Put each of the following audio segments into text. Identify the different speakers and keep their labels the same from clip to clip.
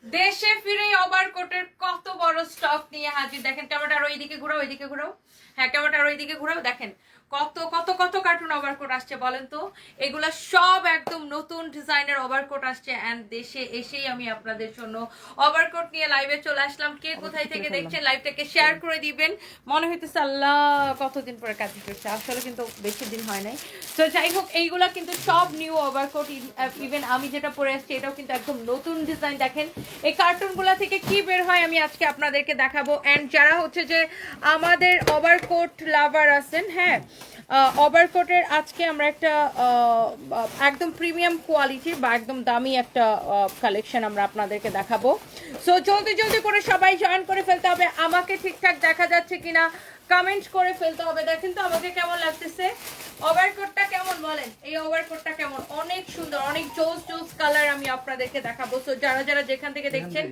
Speaker 1: দেশে ফিরে ওভারকোটের কত বড় স্টক নিয়ে হাজির। দেখেন ক্যামেরাটা ওইদিকে ঘুরাও, ওইদিকে ঘুরাও। হ্যাঁ, ক্যামেরাটা ওইদিকে ঘুরাও। দেখেন কত কত কত কার্টুন ওভারকোট আসছে বলেন তো। এগুলা সব একদম নতুন ডিজাইনের ওভারকোট আসছে এন্ড দেশে এসেই আমি আপনাদের জন্য ওভারকোট নিয়ে লাইভে চলে আসলাম। কে কোথায় থেকে দেখছেন লাইভটাকে শেয়ার করে দিবেন। মনে হইতেছে আল্লাহ কতদিন পরে কাজ করছে, আসলে কিন্তু বেশি দিন হয় নাই। তো যাই হোক, এইগুলা কিন্তু সব নিউ ওভারকোট। ইভেন আমি যেটা পরে আসছি এটাও কিন্তু একদম নতুন ডিজাইন। দেখেন এই কার্টুনগুলা থেকে কি বের হয় আমি আজকে আপনাদেরকে দেখাবো। এন্ড যারা হচ্ছে যে আমাদের ওভারকোট লাভার আছেন, হ্যাঁ, ওভারকোটের আজকে আমরা একটা একদম প্রিমিয়াম কোয়ালিটির বা একদম দামি একটা কালেকশন আমরা আপনাদেরকে দেখাবো। সো জলদি জলদি করে সবাই জয়েন করে ফেলতে হবে। আমাকে ঠিকঠাক দেখা যাচ্ছে কিনা কমেন্ট করে ফেলতে হবে। দেখেন তো আমাকে কেমন লাগতেছে। ওভারকোটটা কেমন বলেন? এই ওভারকোটটা কেমন? অনেক সুন্দর, অনেক জোস জোস কালার আমি আপনাদেরকে দেখাবো। সো যারা যারা যেখান থেকে দেখছেন,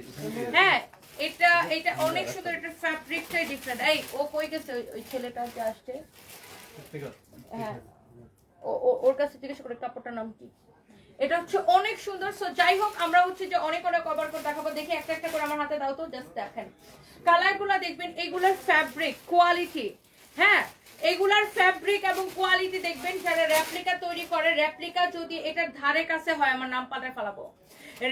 Speaker 1: হ্যাঁ, এটা এটা অনেক সুন্দর। এটা ফ্যাব্রিকটাই ডিফারেন্ট। এই ও কই গেছে? ওই ছেলেটা যে আসছে, হ্যাঁ, ওর কাছে জিজ্ঞেস করে কাপড়টার নাম কি। এটা হচ্ছে অনেক সুন্দর। সো যাই হোক, আমরা হচ্ছে যে অনেক অনেক ওভারকোট দেখাবো। দেখি একটা একটা করে আমার হাতে দাও তো, জাস্ট দেখেন কালারগুলো দেখবেন। এগুলোর ফ্যাব্রিক কোয়ালিটি, হ্যাঁ, এগুলার ফ্যাব্রিক এবং কোয়ালিটি দেখবেন। যারা রেপ্লিকা তৈরি করে, রেপ্লিকা যদি এটার ধারে কাছে হয় আমার নাম পাল্টায় ফেলাবো।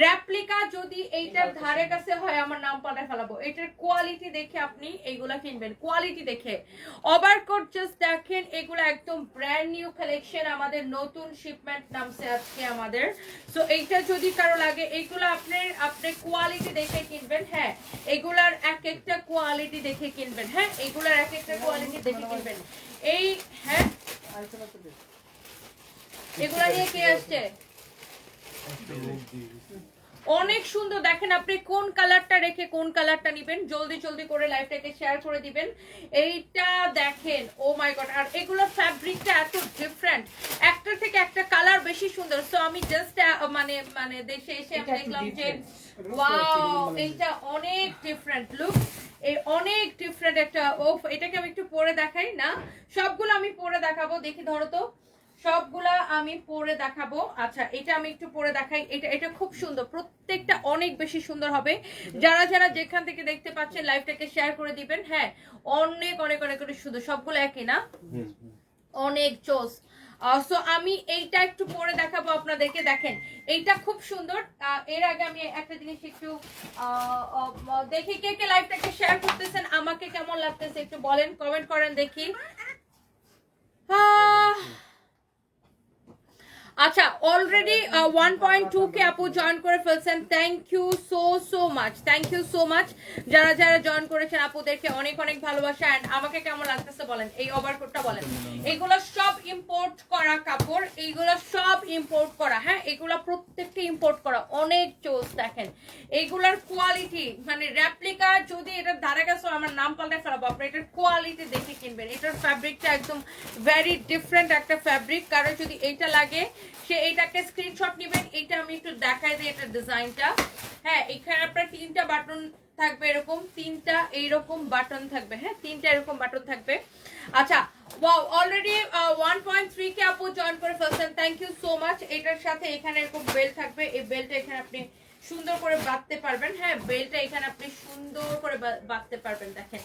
Speaker 1: রেপ্লিকা যদি এইটার ধারে কাছে হয় আমার নাম পাল্টায় ফেলাবো। এটার কোয়ালিটি দেখে আপনি এইগুলা কিনবেন, কোয়ালিটি দেখে। ওভারকোট জাস্ট দেখেন, এগুলো একদম ব্র্যান্ড নিউ কালেকশন, আমাদের নতুন শিপমেন্ট নামছে আজকে আমাদের। সো এইটা যদি কারো লাগে, এইগুলো আপনি কোয়ালিটি দেখে কিনবেন। হ্যাঁ, এগুলার এক একটা কোয়ালিটি দেখে কিনবেন। হ্যাঁ, এগুলার এক একটা কোয়ালিটি দেখে কিনবেন। এই, হ্যাঁ, এগুলা নিয়ে কে আসছে? অনেক সুন্দর। দেখেন আপনি কোন কালারটা রেখে কোন কালারটা নেবেন, জলদি জলদি করে লাইভটাকে শেয়ার করে দিবেন। এইটা দেখেন, ও মাই গড। আর এগুলোর ফ্যাব্রিকটা এত ডিফারেন্ট, একটা থেকে একটা কালার বেশি সুন্দর। সো আমি জাস্ট মানে মানে দেশে এসে আমি দেখলাম যে ওয়াও, এইটা অনেক ডিফারেন্ট লুক। এই অনেক ডিফারেন্ট একটা। ও, এটাকে আমি একটু পরে দেখাই না, সবগুলো আমি পরে দেখাবো। দেখি ধরো তো, সবগুলা আমি পরে দেখাবো। আচ্ছা, এটা আমি একটু পরে দেখাই। এটা এটা খুব সুন্দর, প্রত্যেকটা অনেক বেশি সুন্দর হবে। যারা যারা যেখান থেকে দেখতে পাচ্ছেন লাইভটাকে শেয়ার করে দিবেন। হ্যাঁ, অনেক অনেক অনেক অনেক সুন্দর। সবগুলো একই না, অনেক জোস। সো আমি এইটা একটু পরে দেখাবো আপনাদেরকে। দেখেন এইটা খুব সুন্দর। এর আগে আমি একটা জিনিস একটু দেখি কে কে লাইভটাকে শেয়ার করতেছেন, আমাকে কেমন লাগতেছে একটু বলেন, কমেন্ট করেন দেখি। আচ্ছা, অলরেডি 1.2 কে আপু জয়েন করে ফেলছেন। Thank you so so much, thank you so much. যারা যারা জয়েন করেছেন আপুদেরকে অনেক অনেক ভালোবাসা। এন্ড আমাকে কেমন লাগতেছে বলেন, এই ওভারকোটটা বলেন। এগুলো সব ইম্পোর্ট করা কাপড়, এইগুলো সব ইম্পোর্ট করা। হ্যাঁ, এগুলো প্রত্যেকটা ইম্পোর্ট করা, অনেক চোস। দেখেন এইগুলার কোয়ালিটি, মানে রেপ্লিকা যদি এটার ধারে কাছে আমার নাম পাল্টে ফেলাবো। আপনি এটার কোয়ালিটি দেখে কিনবেন। এটার ফ্যাব্রিকটা একদম ভেরি ডিফারেন্ট একটা ফ্যাব্রিক। কারো যদি এইটা লাগে সে এইটাকে স্ক্রিনশট নেবেন। এইটা আমি একটু দেখাই দিই এটার ডিজাইনটা। হ্যাঁ, এখানে আপনার তিনটা বাটন থাকবে, এরকম তিনটা এইরকম বাটন থাকবে। হ্যাঁ, তিনটা এরকম বাটন থাকবে। আচ্ছা, ওয়াও, অলরেডি 1.3 কে আপু জয়েন করে ফেলছেন। Thank you so much. এটার সাথে এখানে এরকম বেল্ট থাকবে। এই বেল্টটা এখানে আপনি সুন্দর করে বাঁধতে পারবেন। হ্যাঁ, বেল্টটা এখানে আপনি সুন্দর করে বাঁধতে পারবেন। দেখেন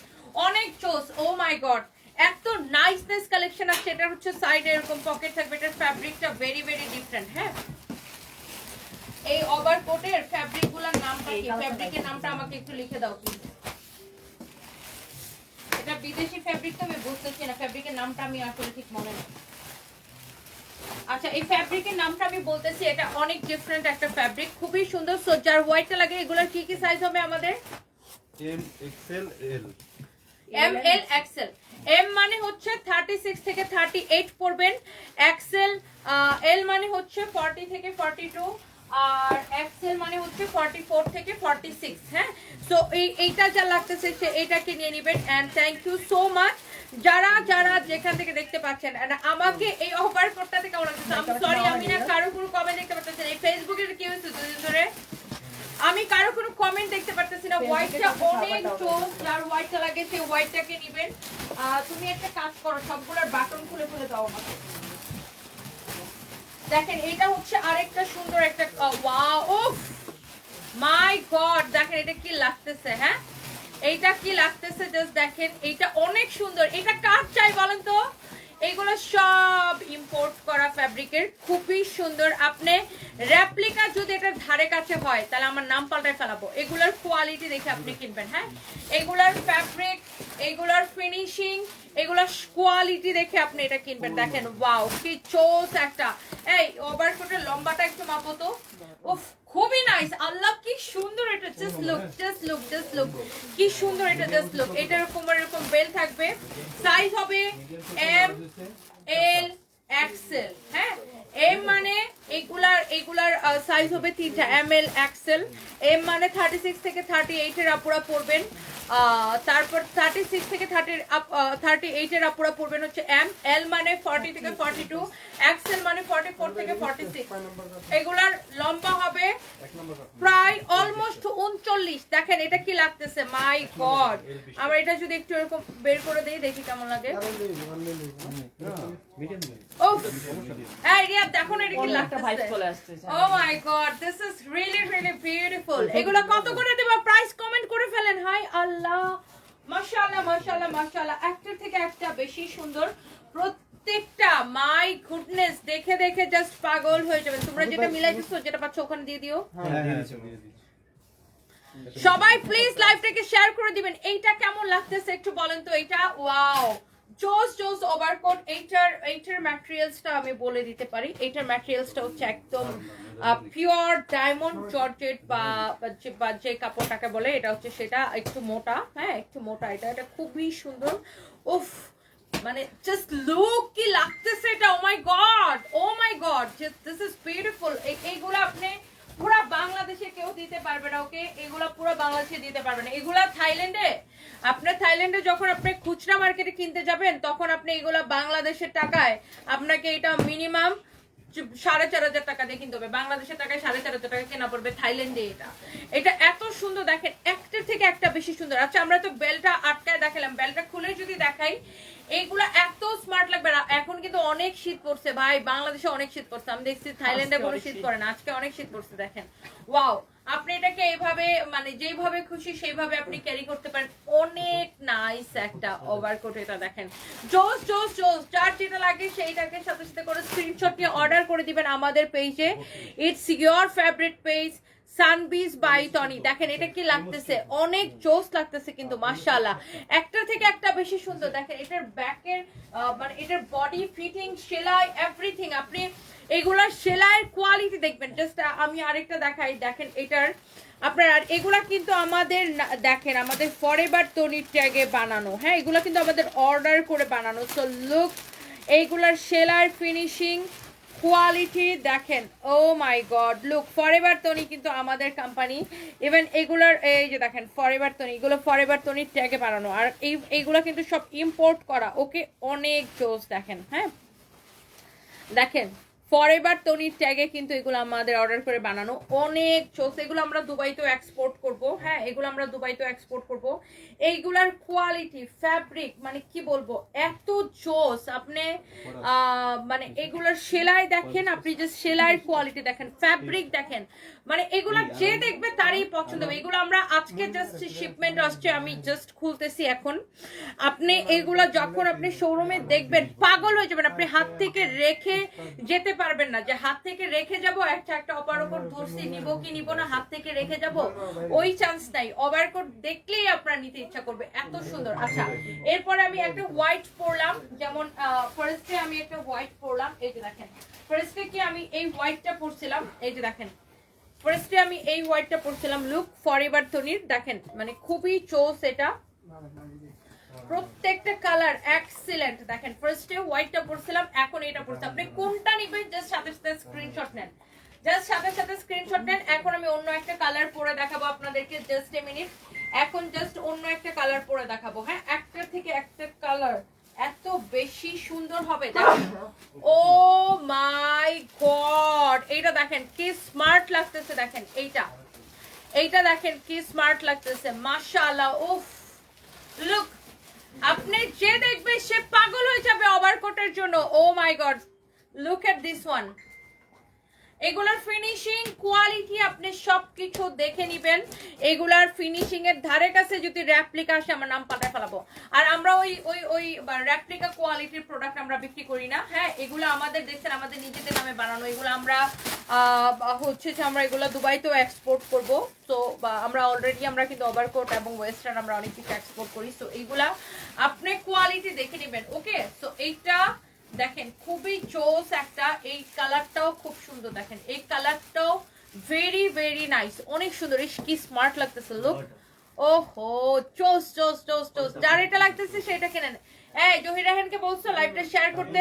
Speaker 1: অনেক চোস। ও মাই গড, এত নাইস নাইস কালেকশন আছে। এটা হচ্ছে সাইডে এরকম পকেট থাকবে। এটার ফ্যাব্রিকটা ভেরি ভেরি ডিফারেন্ট। হ্যাঁ, এই ওভারকোটের ফ্যাব্রিকগুলোর নামটা কি? ফ্যাব্রিকের নামটা আমাকে একটু লিখে দাও প্লিজ। এটা বিদেশি ফ্যাব্রিক তো আমি বুঝতেছি না, ফ্যাব্রিকের নামটা আমি আসলে ঠিক মনে নেই। আচ্ছা, এই ফ্যাব্রিকের নামটা আমি বলতেছি। এটা অনেক ডিফারেন্ট একটা ফ্যাব্রিক, খুবই সুন্দর। সো যার হোয়াইটটা লাগে, এগুলোর কি কি সাইজ হবে আমাদের?
Speaker 2: M XL L.
Speaker 1: M L XL. M মানে হচ্ছে 36 থেকে 38 পড়বেন। এক্সেল এল মানে হচ্ছে 40 থেকে 42, আর এক্সেল মানে হচ্ছে 44 থেকে 46। হ্যাঁ, সো এইটা যা লাগতেছে সে এইটাকে নিয়ে নেবেন। And thank you so much যারা যারা যেখান থেকে দেখতে পাচ্ছেন। আমাকে এই ওভারকোটটাতে কেমন লাগতেছে? আমি সরি, আমি না কারো কোনো কমেন্ট দেখতে পাচ্ছি না। এই ফেসবুকে কি হয়েছে দুদিন ধরে আমি কারো কোনো কমেন্ট দেখতে পারতেছি না। হোয়াইটটা অনেক চোখ, যার হোয়াইটটা লাগে সেই হোয়াইটটাকে নেবেন। তুমি একটা কাজ করো, সবগুলোর বাটন খুলে খুলে দাও আমাকে। দেখেন এটা হচ্ছে আরেকটা সুন্দর একটা ওয়াও, মাই গড দেখেন এটা কি লাগতেছে, হ্যাঁ এইটা কি লাগতেছে জাস্ট দেখেন, এইটা অনেক সুন্দর। এটা কার চাই বলেন তো? এইগুলো সব ইম্পোর্ট করা ফ্যাব্রিকের, খুবই সুন্দর। আপনি রেপ্লিকা যদি এটার ধারে কাছে হয় তাহলে আমার নাম পাল্টায় ফেলাবো। এগুলোর কোয়ালিটি দেখে আপনি কিনবেন, হ্যাঁ এগুলার ফ্যাব্রিক, এগুলার ফিনিশিং, এগুলার কোয়ালিটি দেখে আপনি এটা কিনবেন। দেখেন ওয়াও কি চোস একটা। এই ওভারকোটের লম্বাটা একটু মাপো তো। উফ খুবই নাইস, আল্লাহ কি সুন্দর এটা। Just look, just look, just look কি সুন্দর এটা, জাস্ট লুক। এটা এরকম এরকম বেল থাকবে, সাইজ হবে এম এল এক্সেল, হ্যাঁ এম মানে এগুলার সাইজ হবে তিনটা, এম এল এক্সেল। এম মানে 36 থেকে 38 এর আপুরা পড়বেন, তারপর 36 থেকে 38 এর আপুরা পড়বেন হচ্ছে এম। এল মানে 40 থেকে 42, এক্সেল মানে 44 থেকে 46। এগুলার লম্বা হবে প্রায় অলমোস্ট 39। দেখেন এটা কি লাগতেছে, মাই গড। আমরা এটা যদি একটু এরকম বের করে দেই দেখি কেমন লাগে। এই রিয়া দেখুন এটা কি লাগতেছে। Oh my god, this is really really beautiful. এগুলো কত করে দেব? প্রাইস কমেন্ট করে ফেলেন। হাই আল্লাহ, মাশাআল্লাহ মাশাআল্লাহ মাশাআল্লাহ, একটা থেকে একটা বেশি সুন্দর প্রত্যেকটা। মাই গুডনেস, দেখে দেখে জাস্ট পাগল হয়ে যাবেন। তোমরা যেটা মিলাইতেছো, যেটা পাচ্ছ ওখানে দিয়ে দিও। সবাই প্লিজ লাইভটাকে শেয়ার করে দিবেন। এইটা কেমন লাগতেছে একটু বলেন তো। এটা ওয়াও জোস জোস ওভারকোট। এইটার ম্যাটেরিয়ালসটা আমি বলে দিতে পারি। এইটার ম্যাটেরিয়ালসটা হচ্ছে একদম পিওর ডায়মন্ড জর্জেট বা যে কাপড়টাকে বলে এটা হচ্ছে সেটা, একটু মোটা, হ্যাঁ একটু মোটা। এটা খুবই সুন্দর। উফ মানে জাস্ট লুক কি লাগতেছে এটা। Oh my god, oh my god, this is beautiful. এইগুলো আপনি পুরো বাংলাদেশে কেউ দিতে পারবে না, ওকে এগুলা পুরো বাংলাদেশে দিতে পারবে না। এগুলা থাইল্যান্ডে, আপনার থাইল্যান্ডে যখন আপনি খুচরা মার্কেটে কিনতে যাবেন তখন আপনি এগুলা বাংলাদেশের টাকায় আপনাকে এটা মিনিমাম 4,500 টাকা দিয়ে কিনতে হবে। বাংলাদেশের টাকায় 4,500 টাকা কেনা পড়বে থাইল্যান্ডে। এটা এত সুন্দর দেখেন, একটার থেকে একটা বেশি সুন্দর। আচ্ছা আমরা তো বেলটা আটকায় দেখালাম, বেলটা খুলে যদি দেখাই এইগুলা এত স্মার্ট লাগবে। এখন কিন্তু অনেক শীত পড়ছে ভাই, বাংলাদেশে অনেক শীত পড়ছে। আমি দেখছি থাইল্যান্ডে কোনো শীত পড়ে না, আজকে অনেক শীত পড়ছে। দেখেন ওয়াও, আপনি এটাকে এইভাবে মানে যেভাবে খুশি সেইভাবে আপনি ক্যারি করতে পারেন। অনেক নাইস একটা ওভারকোট। এটা দেখেন জোস জোস জোস। যার যেটা লাগে সেইটাকে সাথে সাথে করে স্ক্রিনশট নিয়ে অর্ডার করে দিবেন আমাদের পেজে। ইটস ইয়োর ফেভারিট পেজ সানবিজ বাই টনি। দেখেন এটা কি লাগতেছে, অনেক জোস লাগতেছে কিন্তু মাশাআল্লাহ, একটা থেকে একটা বেশি সুন্দর। দেখেন এটার ব্যাকের মানে এটার বডি ফিটিং, সেলাই, এভরিথিং। আপনি এগুলার সেলাইয়ের কোয়ালিটি দেখবেন। জাস্ট আমি আরেকটা দেখাই, দেখেন এটার আপনার। আর এগুলা কিন্তু আমাদের দেখেন আমাদের ফরএভার টনির ট্যাগে বানানো, হ্যাঁ এগুলা কিন্তু আমাদের অর্ডার করে বানানো। সো লুক এইগুলার সেলাইয়ের ফিনিশিং কোয়ালিটি দেখেন। Oh my god, look forever Tony কিন্তু আমাদের কোম্পানি। ইভেন এগুলার এই যে দেখেন ফরএভার টনি, এগুলো ফরএভার টনির ট্যাগে বানানো। আর এইগুলো কিন্তু সব ইম্পোর্ট করা, ওকে অনেক জোস। দেখেন হ্যাঁ দেখেন ফরএভার টনির ট্যাগে কিন্তু এগুলো আমাদের অর্ডার করে বানানো, অনেক জোস। এগুলো আমরা দুবাইতেও এক্সপোর্ট করব, হ্যাঁ এগুলো আমরা দুবাইতেও এক্সপোর্ট করব। এইগুলার কোয়ালিটি, ফ্যাব্রিক মানে কি বলবো, এত জোস। আপনি মানে এগুলার সেলাই দেখেন, আপনি জাস্ট সেলাইয়ের কোয়ালিটি দেখেন, ফ্যাব্রিক দেখেন, মানে এগুলা যে দেখবে তারই পছন্দ হবে। এগুলো আমরা আজকে জাস্ট শিপমেন্ট আসছে, আমি জাস্ট খুলতেছি এখন। আপনি এগুলা যখন আপনি শোরুমে দেখবেন পাগল হয়ে যাবেন। আপনি হাত থেকে রেখে যেতে পারবেন না, যে হাত থেকে রেখে যাব একটা ওভারকোট ধরছি নিব কি নিব না, হাত থেকে রেখে যাব ওই চান্স নাই। ওভারকোট দেখলেই আপনার নিতে ইচ্ছা করবে, এত সুন্দর। আচ্ছা এরপরে আমি একটা হোয়াইট পরলাম, যেমন ফার্স্টে আমি একটা হোয়াইট পরলাম। এই যে দেখেন ফার্স্টে কি আমি এই হোয়াইটটা পরছিলাম, এই যে দেখেন ফার্স্টে আমি এই হোয়াইটটা পরছিলাম। লুক ফরএভার টনির, দেখেন মানে খুবই চোস এটা, প্রত্যেকটা কালার এক্সিলেন্ট। দেখেন ফার্স্টে হোয়াইটটা পরছিলাম, এখন এটা পরছি। আপনি কোনটা নেবেন জাস্ট সাথে সাথে স্ক্রিনশট নেন, জাস্ট সাথে সাথে স্ক্রিনশট নেন। এখন আমি অন্য একটা কালার পরে দেখাবো আপনাদেরকে, জাস্ট এ মিনিট। এখন জাস্ট অন্য একটা কালার পরে দেখাবো, হ্যাঁ একটার থেকে একটা কালার এত বেশি সুন্দর হবে। দেখেন ও মাই গড, এইটা দেখেন কি স্মার্ট লাগতেছে। দেখেন এইটা দেখেন কি স্মার্ট লাগতেছে, মাশাআল্লাহ। উফ লুক, আপনি যে দেখবে সে পাগল হয়ে যাবে ওভারকোটের জন্য। Oh my god, look at this one. এগুলার ফিনিশিং কোয়ালিটি আপনি সবকিছু দেখে নিবেন। এগুলার ফিনিশিং এর ধারে কাছে যদি রেপ্লিকা আসে আমার নাম পাল্টায় ফেলাবো। আর আমরা ওই রেপ্লিকা কোয়ালিটির প্রোডাক্ট আমরা বিক্রি করি না। হ্যাঁ, এগুলো আমাদের দেখছেন আমাদের নিজেদের নামে বানানো। এগুলো আমরা হচ্ছে যে আমরা এগুলো দুবাইতেও এক্সপোর্ট করব। তো আমরা অলরেডি আমরা কিন্তু ওভারকোট এবং ওয়েস্টার্ন আমরা অনেক কিছু এক্সপোর্ট করি। সো এইগুলা আপনি কোয়ালিটি দেখে নেবেন। ওকে, সো এইটা দেখেন খুবই চোস একটা, এই কালারটাও খুব সুন্দর। দেখেন এই কালারটাও ভেরি ভেরি নাইস, অনেক সুন্দর। কি স্মার্ট লাগতেছে, লুক। ওহো, চোস চোস চোস চোস। যার এটা লাগতেছে সেটা কিনে নেন। এই জহির রাহানকে বলছো লাইভটা শেয়ার করতে।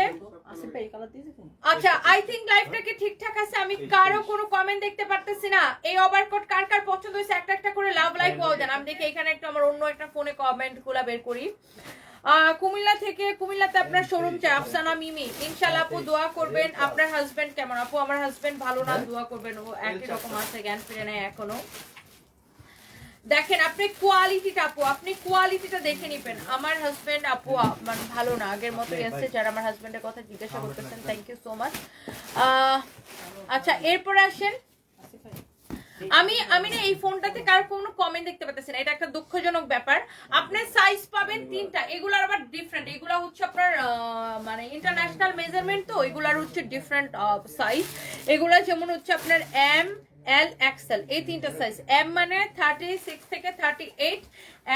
Speaker 1: আচ্ছা, আই থিংক লাইভটা কি ঠিকঠাক আছে? আমি কারো কোনো কমেন্ট দেখতে পারতেছি না। এই ওভারকোট কার কার পছন্দ হয়েছে একটা একটা করে লাভ লাইক ওয়াও দেন। আমি দেখি এখানে একটু আমার অন্য একটা ফোনে কমেন্ট গুলা বের করি। কুমিল্লা থেকে, কুমিল্লাতে আপনার শোরুম চাই। আফসানা মিমি, ইনশাআল্লাহ আপু দোয়া করবেন। আপনার হাজবেন্ড কেমন? আপু আমার হাজবেন্ড ভালো না, দোয়া করবেন। ও একই রকম আছে, জ্ঞান ফিরে নেয় এখনো। দেখেন আপনি কোয়ালিটিটা, আপু আপনি কোয়ালিটিটা দেখে নিবেন। আমার হাজবেন্ড আপু মানে ভালো না, আগের মতোই আছে। যারা আমার হাজবেন্ডের কথা জিজ্ঞাসা করতেছেন, থ্যাংক ইউ সো মাচ। আচ্ছা, এরপরে আসেন। আমি না এই ফোনটাতে কার কোনো কমেন্ট দেখতে পাচ্ছি না, এটা একটা দুঃখজনক ব্যাপার। আপনার সাইজ পাবেন তিনটা, এগুলার আবার ডিফারেন্ট। এগুলা হচ্ছে আপনার মানে ইন্টারন্যাশনাল মেজারমেন্ট, তো এগুলার হচ্ছে ডিফারেন্ট সাইজ। এগুলা যেমন হচ্ছে আপনার এম, এল, এক্সেল, এই তিনটা সাইজ। এম মানে 36 থেকে 38,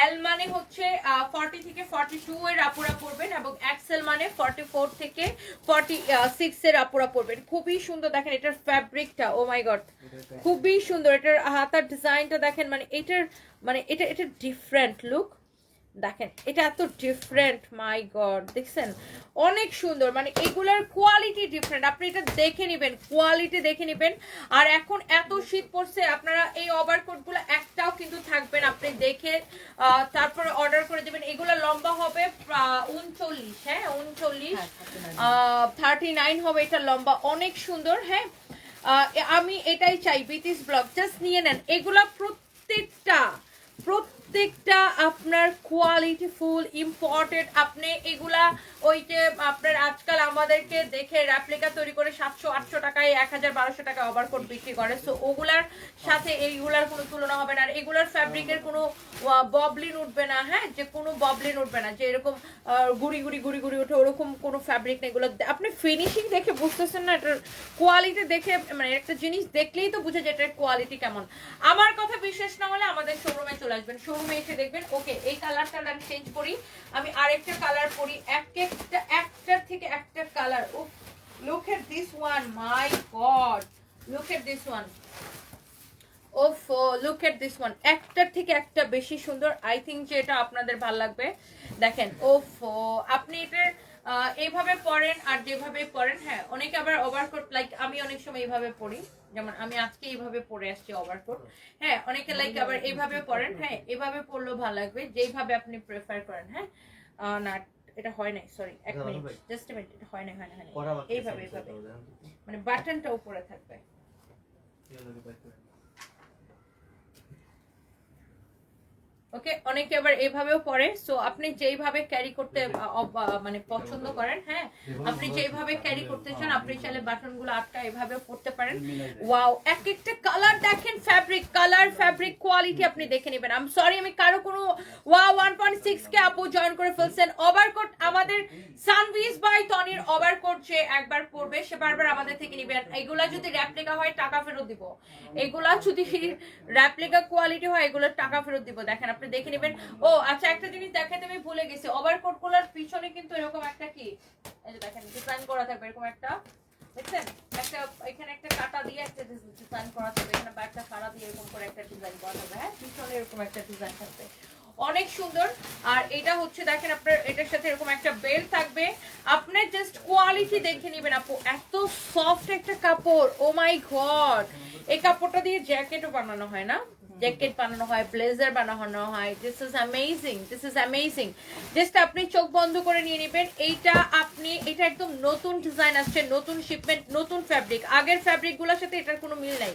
Speaker 1: এল মানে হচ্ছে 40 থেকে 42 এর আপুরা পড়বেন, এবং এক্সেল মানে 44 থেকে 46 এর আপুরা পড়বেন। খুবই সুন্দর দেখেন এটার ফ্যাব্রিকটা, ও মাই গড খুবই সুন্দর। এটার হাতার ডিজাইনটা দেখেন, মানে এটার মানে এটা ডিফারেন্ট লুক। দেখেন এটা এত ডিফারেন্ট, মাই গড, দেখছেন অনেক সুন্দর। মানে এগুলার কোয়ালিটি ডিফারেন্ট, আপনি এটা দেখে নেবেন, কোয়ালিটি দেখে নেবেন। আর এখন এত শীত পড়ছে, আপনারা এই ওভারকোট গুলো একটাও কিন্তু থাকবেন, আপনি দেখে তারপরে অর্ডার করে দেবেন। এগুলো লম্বা হবে 39, হ্যাঁ 39, 39 হবে এটা লম্বা, অনেক সুন্দর। হ্যাঁ, আমি এটাই চাই, বিটিস ব্লগ জাস্ট নিয়ে নেন। এগুলা প্রত্যেকটা আপনার কোয়ালিটি ফুল ইম্পর্টেন্ট। আপনি এগুলা ওই যে আপনার আজকাল আমাদেরকে দেখে রেপ্লিকা তৈরি করে 700-800 টাকায় 1000-1200 টাকা ওভারকোট বিক্রি করে। সো ওগুলার সাথে এইগুলার কোনো তুলনা হবে না। আর এগুলার ফ্যাব্রিকের কোনো ববলিন উঠবে না। হ্যাঁ, যে কোনো ববলিন উঠবে না, যে এরকম গুড়ি গুড়ি গুড়ি গুড়ি ওঠে ওরকম কোনো ফ্যাব্রিক নেই। এগুলো আপনি ফিনিশিং দেখে বুঝতেছেন না, এটার কোয়ালিটি দেখে, মানে একটা জিনিস দেখলেই তো বুঝে যে এটার কোয়ালিটি কেমন। আমার কথা বিশ্বাস না হলে আমাদের শোরুমে চলে আসবেন, শোরুমে এসে দেখবেন। ওকে, এই কালারটা আমি চেঞ্জ করি, আমি আরেকটা কালার পরি। একটার থেকে একটা colour. Oh look at this one, my god, look at this one. ওফো, লুক এট দিস ওয়ান, একটার থেকে একটা বেশি সুন্দর। আই থিঙ্ক যে এটা আপনাদের ভালো লাগবে। দেখেন, ওফো, আপনি এটার এইভাবে পরেন আর যেভাবে পরেন। হ্যাঁ, অনেকে আবার ওভারকোট, লাইক আমি অনেক সময় এইভাবে পরি, যেমন আমি আজকে এইভাবে পরে আসছি ওভারকোট। হ্যাঁ, অনেকে লাইক আবার এইভাবে পরেন। হ্যাঁ, এইভাবে পরলেও ভালো লাগবে, যেইভাবে আপনি প্রেফার করেন। হ্যাঁ, না এটা হয় নাই, সরি, এক মিনিট, জাস্ট মিনিট, এটা হয় নাই, এইভাবে মানে বাটনটা উপরে থাকবে। ওকে, অনেকে আবার এইভাবেও পরে। সো আপনি যেইভাবে ক্যারি করতে মানে পছন্দ করেন, হ্যাঁ আপনি যেইভাবে ক্যারি করতে চান, আপনি চাইলে বাটনগুলো আটকা এভাবে পড়তে পারেন। ওয়াও, এক একটা কালার দেখেন, ফ্যাব্রিক কোয়ালিটি আপনি দেখে নেবেন। আই এম সরি, আমি কারো কোনো ওয়াও 1.6 কে আপু জয়েন করে ফেলছেন। ওভারকোট আমাদের সানভিজ বাই টনির ওভারকোট যে একবার পরবে সে বারবার আমাদের থেকে নেবেন। এগুলা যদি রেপ্লিকা হয় টাকা ফেরত দিব, এগুলা যদি রেপ্লিকা কোয়ালিটি হয় এগুলোর টাকা ফেরত দিব। দেখেন আপনি দেখে নেবেন। ও আচ্ছা, একটা জিনিস দেখাতে আমি ভুলে গেছি, ওভারকোট গুলোর পিছনে কিন্তু এরকম একটা কি, এই যে দেখেন ডিজাইন করা থাকবে এরকম একটা, দেখছেন একটা এখানে একটা কাটা দিয়ে একটা ডিজাইন করা থাকবে, এখানে একটা কাটা দিয়ে এরকম করে একটা ডিজাইন করা থাকবে। হ্যাঁ, পিছনে এরকম একটা ডিজাইন থাকবে, অনেক সুন্দর। আর এটা হচ্ছে দেখেন আপনার এটার সাথে এরকম একটা বেল্ট থাকবে। আপনি জাস্ট কোয়ালিটি দেখে নেবেন আপু, এত সফট একটা কাপড়, ও মাই গড। এই কাপড়টা দিয়ে জ্যাকেটও বানানো হয় না, জ্যাকেট বানানো হয়, ব্লেজার বানানো হয়। This is amazing. জাস্ট আপনি চোখ বন্ধ করে নিয়ে নেবেন। এটা একদম নতুন ডিজাইন আসছে, নতুন শিপমেন্ট, নতুন ফ্যাব্রিক। আগের ফ্যাব্রিকগুলোর সাথে এটার কোনো মিল নাই।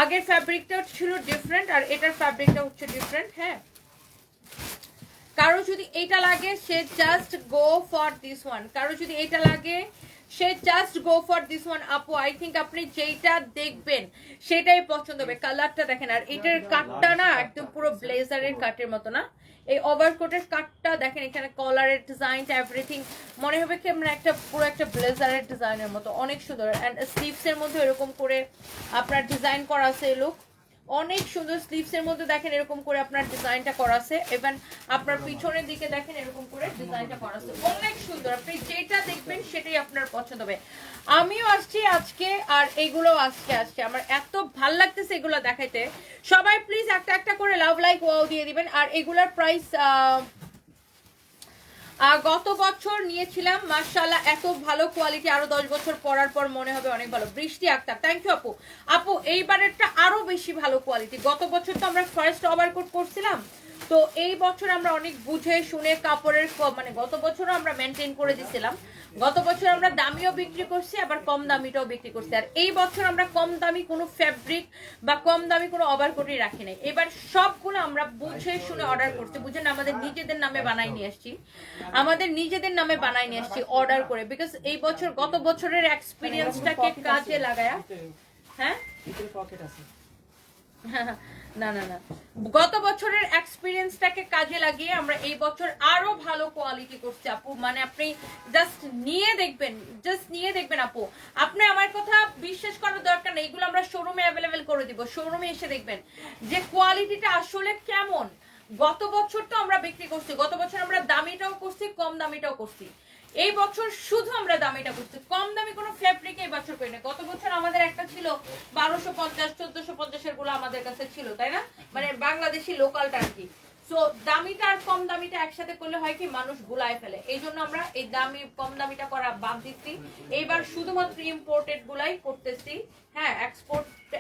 Speaker 1: আগের ফ্যাব্রিকটা ছিল ডিফারেন্ট আর এটার ফ্যাব্রিকটা হচ্ছে ডিফারেন্ট। হ্যাঁ, কারো যদি এটা লাগে সে just go for this one, কারো যদি এটা লাগে সে just go for this one আপু। আই থিঙ্ক আপনি যেইটা দেখবেন সেটাই পছন্দ হবে। কালারটা দেখেন, আর এটার কাটটা না একদম পুরো ব্লেজারের কাটের মতো না, এই ওভারকোটের কাটটা দেখেন, এখানে কলারের ডিজাইনটা এভরিথিং মনে হবে কি আমরা একটা পুরো একটা ব্লেজারের ডিজাইনের মতো, অনেক সুন্দর। অ্যান্ড স্লিভস এর মধ্যে এরকম করে আপনার ডিজাইন করা আছে, লুক অনেক সুন্দর। স্লিভস এর মধ্যে দেখেন এরকম করে আপনার ডিজাইনটা করা আছে, ইভেন আপনার পিছনের দিকে দেখেন এরকম করে ডিজাইনটা করা আছে, অনেক সুন্দর। আপনি যেটা দেখবেন সেটাই আপনার পছন্দ হবে। আমিও আসছি আজকে, আর এগুলো আসছে আমার এত ভাল লাগতেছে এগুলো দেখাইতে। সবাই প্লিজ একটা একটা করে লাভ লাইক ওয়াও দিয়ে দিবেন। আর এগুলার প্রাইস গত বছর নিয়েছিলাম, মাশাআল্লাহ এত ভালো কোয়ালিটি, আরো 10 বছর পরার পর মনে হবে অনেক ভালো। বৃষ্টি আক্তার, থ্যাংক ইউ আপু। আপু এইবারেরটা আরো বেশি ভালো কোয়ালিটি। গত বছর তো আমরা ফার্স্ট ওভারকোট করছিলাম, তো এই বছর আমরা অনেক বুঝে শুনে কাপড়ের মানে গত বছরও আমরা মেনটেন করে দিছিলাম। গত বছর আমরা দামিও বিক্রি করছি, আবার কম দামিটাও বিক্রি করছি। আর এই বছর আমরা কম দামি কোনো ফ্যাব্রিক বা কম দামি কোনো ওভারকোটই রাখি নাই। এবার সবগুলো আমরা বুঝে শুনে অর্ডার করছি, বুঝেন আমাদের নিজেদের নামে বানাই নিয়ে আসছি, আমাদের নিজেদের নামে বানাই নিয়ে আসছি অর্ডার করে। বিকজ এই বছর গত বছরের এক্সপিরিয়েন্সটাকে কাজে লাগায়া, হ্যাঁ না না না, গত বছরের এক্সপিরিয়েন্সটাকে কাজে লাগিয়ে আমরা এই বছর আরো ভালো কোয়ালিটি করছি আপু। মানে আপনি জাস্ট নিয়ে দেখবেন আপু। আপনি আমার কথা বিশ্বাস করার দরকার নেই, এগুলো আমরা শোরুমে অ্যাভেলেবেল করে দিব, শোরুমে এসে দেখবেন যে কোয়ালিটিটা আসলে কেমন। গত বছর তো আমরা বিক্রি করছি, গত বছর আমরা দামিটাও করছি, কম দামিটাও করছি। এই বছর শুধু আমরা দামিটা করছি, কম দামি কোনো ফ্যাব্রিক এই বছর করি না। গত বছর আমাদের একটা ছিল 1250 1450 এর গুলো আমাদের কাছে ছিল, তাই না, মানে বাংলাদেশি লোকালটা আর কি। সো দামিটা আর কম দামিটা একসাথে করলে হয় কি মানুষ গুলায় ফেলে, এই জন্য আমরা এই দামি কম দামিটা করা বাদ দিচ্ছি। এইবার শুধুমাত্র ইম্পোর্টেড গুলাই করতেছি, হ্যাঁ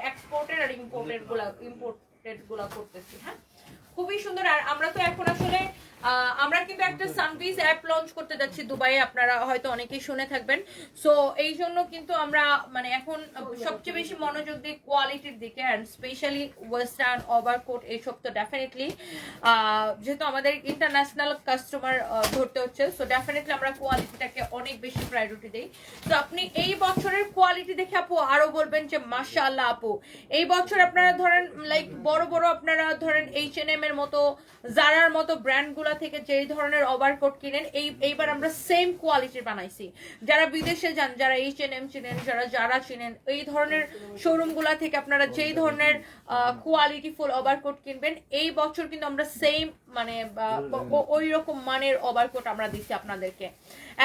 Speaker 1: এক্সপোর্টেড আর ইম্পোর্টেড গুলা করতেছি। হ্যাঁ খুবই সুন্দর। আর আমরা তো এখন আসলে আমরা কিন্তু একটা সানভিজ অ্যাপ লঞ্চ করতে যাচ্ছি দুবাইয়ে, আপনারা হয়তো অনেকেই শুনে থাকবেন। সো এই জন্য কিন্তু আমরা মানে এখন সবচেয়ে বেশি মনোযোগ দিই কোয়ালিটির দিকে, অ্যান্ড স্পেশালি ওয়েস্টার্ন ওভারকোট এইসব তো ডেফিনেটলি, যেহেতু আমাদের ইন্টারন্যাশনাল কাস্টমার ধরতে হচ্ছে, সো ডেফিনেটলি আমরা কোয়ালিটিটাকে অনেক বেশি প্রায়োরিটি দিই। তো আপনি এই বছরের কোয়ালিটি দেখে আপু আরো বলবেন যে মাশাআল্লাহ আপু। এই বছর আপনারা ধরেন লাইক বড় বড় আপনারা ধরেন H&M এর মতো, জারার মতো ব্র্যান্ডগুলো থেকে যেই ধরনের ওভারকোট কিনেন, এইবার আমরা সেম কোয়ালিটির বানাইছি। যারা বিদেশে যান, যারা H&M চিনেন, যারা জারা চিনেন, এই ধরনের শোরুমগুলা থেকে আপনারা যেই ধরনের কোয়ালিটিফুল ওভারকোট কিনবেন, এই বছর কিন্তু আমরা সেম মানে ওই রকম মানের ওভারকোট আমরা দিচ্ছি আপনাদেরকে।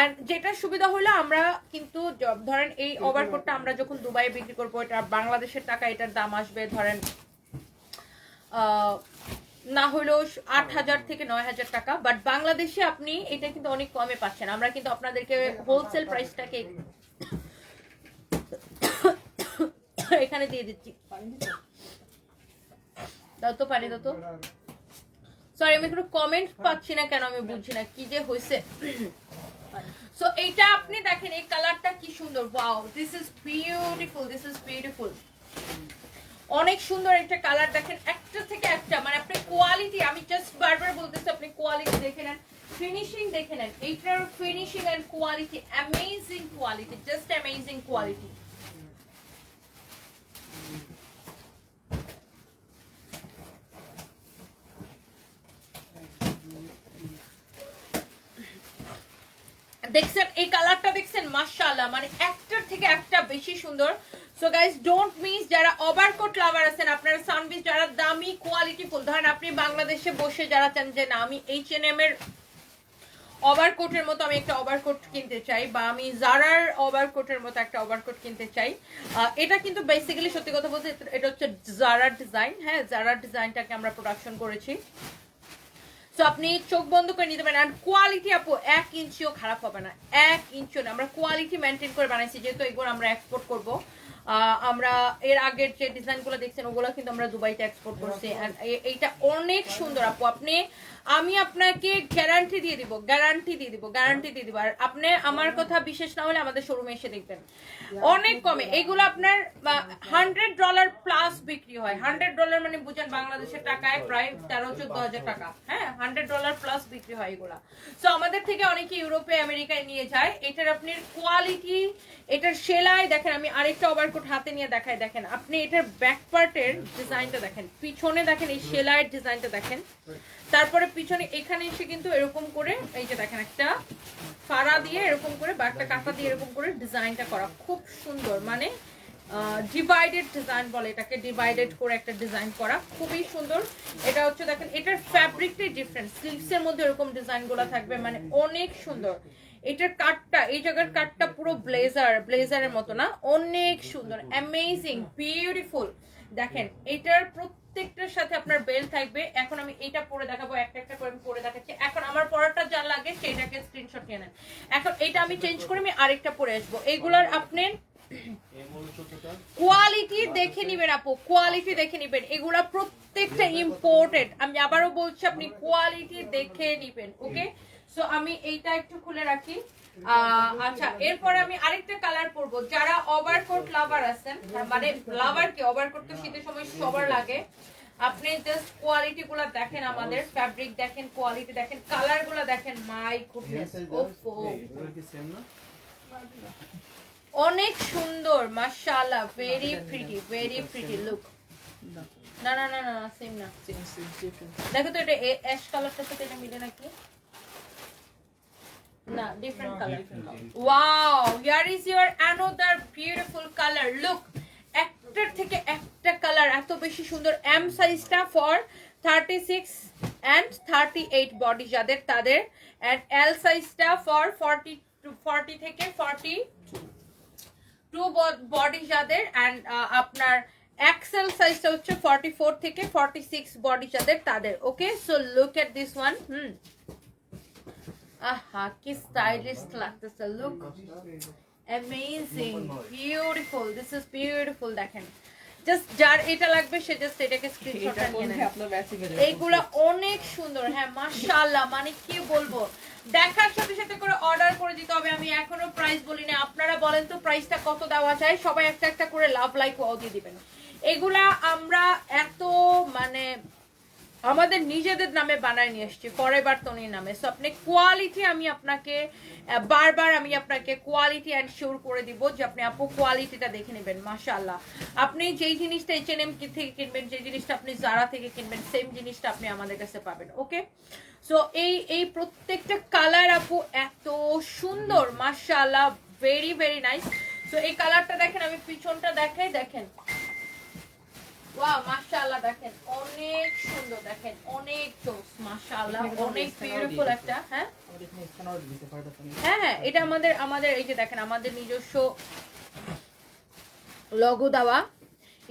Speaker 1: এন্ড যেটা সুবিধা হলো আমরা কিন্তু ধরেন এই ওভারকোটটা আমরা যখন দুবাইয়ে বিক্রি করবো, এটা বাংলাদেশের টাকা এটার দাম আসবে ধরেন না হলেও 8,000 থেকে 9,000 টাকা, বাট বাংলাদেশে আপনি এটা কিন্তু অনেক কমে পাচ্ছেন। আমরা কিন্তু আপনাদেরকে হোলসেল প্রাইসটাকে এখানে দিয়ে দিচ্ছি। দাও তো পানি, দাও তো। সরি আমি কোনো কমেন্ট পাচ্ছি না কেন, আমি বুঝছি না কি যে হয়েছে। সো এইটা আপনি দেখেন, এই কালারটা কি সুন্দর, wow this is beautiful, this is beautiful, অনেক সুন্দর একটা কালার। দেখেন একটা থেকে একটা, মানে আপনি কোয়ালিটি, আমি জাস্ট বারবার বলতেছি আপনি কোয়ালিটি দেখে নেন, ফিনিশিং দেখে নেন। এইটার finishing and quality amazing quality, just amazing quality. দেখছেন এই কালারটা, দেখছেন মাশাআল্লাহ, মানে একটার থেকে একটা বেশি সুন্দর। সো গাইস ডোন্ট মিস, যারা ওভারকোট লাভার আছেন আপনারা সানভিজ, যারা দামি কোয়ালিটি ফুল, ধরেন আপনি বাংলাদেশে বসে যারা চান যে না আমি H&M এর ওভারকোটের মতো আমি একটা ওভারকোট কিনতে চাই, বা আমি জারার ওভারকোটের মতো একটা ওভারকোট কিনতে চাই, এটা কিন্তু বেসিক্যালি সত্যি কথা বলতে এটা হচ্ছে জারার ডিজাইন। হ্যাঁ জারার ডিজাইনটাকে আমরা প্রোডাকশন করেছি। সো আপনি চোখ বন্ধ করে নিতে পারেন। আর কোয়ালিটি আপু 1 ইঞ্চিও খারাপ হবে না, 1 ইঞ্চিও না। আমরা কোয়ালিটি মেনটেন করে বানাইছি, যেহেতু এগুলো আমরা এক্সপোর্ট করবো। আমরা এর আগের যে ডিজাইনগুলো দেখছেন ওগুলো কিন্তু আমরা দুবাইতে এক্সপোর্ট করছি And এইটা অনেক সুন্দর আপু। আমি আপনাকে গ্যারান্টি দিয়ে দিব আর আপনি আমার কথা বিশ্বাস না হলে আমাদের শোরুমে এসে দেখবেন অনেক কমে এগুলো আপনার $100 প্লাস বিক্রি হয়। $100 মানে বুঝেন বাংলাদেশের টাকায় প্রায় 13-14 হাজার টাকা। হ্যাঁ, $100 প্লাস বিক্রি হয় এগুলা। সো আমাদের থেকে অনেকে ইউরোপে আমেরিকায় নিয়ে যায়। এটার আপনার কোয়ালিটি, এটার সেলাই দেখেন, আমি আরেকটা ওভারকোট হাতে নিয়ে দেখাই। দেখেন আপনি এটার ব্যাক পার্টের ডিজাইনটা দেখেন, পিছনে দেখেন এই সেলাইয়ের ডিজাইনটা দেখেন, তারপরে পিছনে এখানে এসে কিন্তু এরকম করে এই যে দেখেন একটা ফাড়া দিয়ে এরকম করে বা একটা কাঁটা দিয়ে এরকম করে ডিজাইনটা করা খুব সুন্দর, মানে ডিভাইডেড ডিজাইন বলে এটাকে, ডিভাইডেড করে একটা ডিজাইন করা খুবই সুন্দর। এটা হচ্ছে দেখেন এটার ফ্যাব্রিকটাই ডিফারেন্ট, সিল্কসের মধ্যে এরকম ডিজাইনগুলো থাকবে, মানে অনেক সুন্দর। এটার কাটটা, এই জায়গার কাটটা পুরো ব্লেজারের মতো না, অনেক সুন্দর, অ্যামেজিং, বিউটিফুল। দেখেন এটার প্রত্যেকটার সাথে আপনার বেল থাকবে। এখন আমি এটা পরে দেখাবো, একটা একটা করে আমি পরে দেখাচ্ছি। এখন আমার পরাটা যা লাগে সেটাকে স্ক্রিনশট নিয়ে নেন। এখন এটা আমি চেঞ্জ করে আমি আরেকটা পরে আসবো। এইগুলার আপনি কোয়ালিটি দেখে নিবেন আপু, কোয়ালিটি দেখে নিবেন, এগুলা প্রত্যেকটা ইম্পোর্টেড। আমি আবারও বলছি আপনি কোয়ালিটি দেখে নিবেন। ওকে, সো আমি এইটা একটু খুলে রাখি। আচ্ছা, এরপরে আমি আরেকটা কালার পরবো। যারা ওভারকোট লাভার আছেন, মানে লাভার কি, ওভারকোট তো শীতের সময় সবার লাগে, আপনি জাস্ট কোয়ালিটি গুলা দেখেন, আমাদের ফ্যাব্রিক দেখেন, কোয়ালিটি দেখেন, কালার গুলা দেখেন, মাই গুডনেস, ওফো অনেক সুন্দর, মাশাআল্লাহ, ভেরি প্রিটি লুক। না না না না সেম না, দেখো তো এটা অ্যাশ কালারটা তো এটা মিলে নাকি না, different colour. Wow, here is your another beautiful colour. Look, একটার থেকে একটা কালার এত বেশি সুন্দর। এম সাইজটা ফর 36 and 38 বডি যাদের তাদের, এন্ড এল সাইজটা ফর 40 থেকে 42 বডি যাদের, এন্ড আপনার এক্সেল সাইজটা হচ্ছে 44 থেকে 46 বডি যাদের তাদের। Okay, so look at this one. আহা কি স্টাইলিশ লাগতেছে, look amazing, beautiful, this is beautiful. দেখেন জাস্ট যার এটা লাগবে সে জাস্ট এটাকে স্ক্রিনশটটা নিয়ে নেন। এইগুলা অনেক সুন্দর, হ্যাঁ মাশাআল্লাহ, মানে কি বলবো, দেখার সাথে সাথে করে অর্ডার করে দিতে হবে। আমি এখনো প্রাইস বলিনি, আপনারা বলেন তো প্রাইসটা কত দেওয়া যায়, সবাই একটা একটা করে লাভ লাইক ওয়াও দিয়ে দিবেন। এগুলা আমরা এত মানে আমাদের নিজেদের নামে বানায় নিয়ে এসেছি, ফরএভার তনির নামে। সো আপনি কোয়ালিটি, আমি আপনাকে বারবার আমি আপনাকে কোয়ালিটি এনশিওর করে দিব যে আপনি আপু কোয়ালিটিটা দেখে নেবেন। মাশাআল্লাহ, আপনি যেই জিনিসটা H&M থেকে কিনবেন, যে জিনিসটা আপনি জারা থেকে কিনবেন, সেম জিনিসটা আপনি আমাদের কাছে পাবেন। ওকে, সো এই প্রত্যেকটা কালার আপু এত সুন্দর, মাশাআল্লাহ, ভেরি নাইস। সো এই কালারটা দেখেন, আমি পিছনটা দেখাই, দেখেন ওয়াও মাশাআল্লাহ, দেখেন অনেক সুন্দর, দেখেন অনেক জোস, মাশাআল্লাহ, অনেক বিউটিফুল একটা। হ্যাঁ হ্যাঁ, এটা আমাদের এই যে দেখেন আমাদের নিজস্ব লোগো দেওয়া।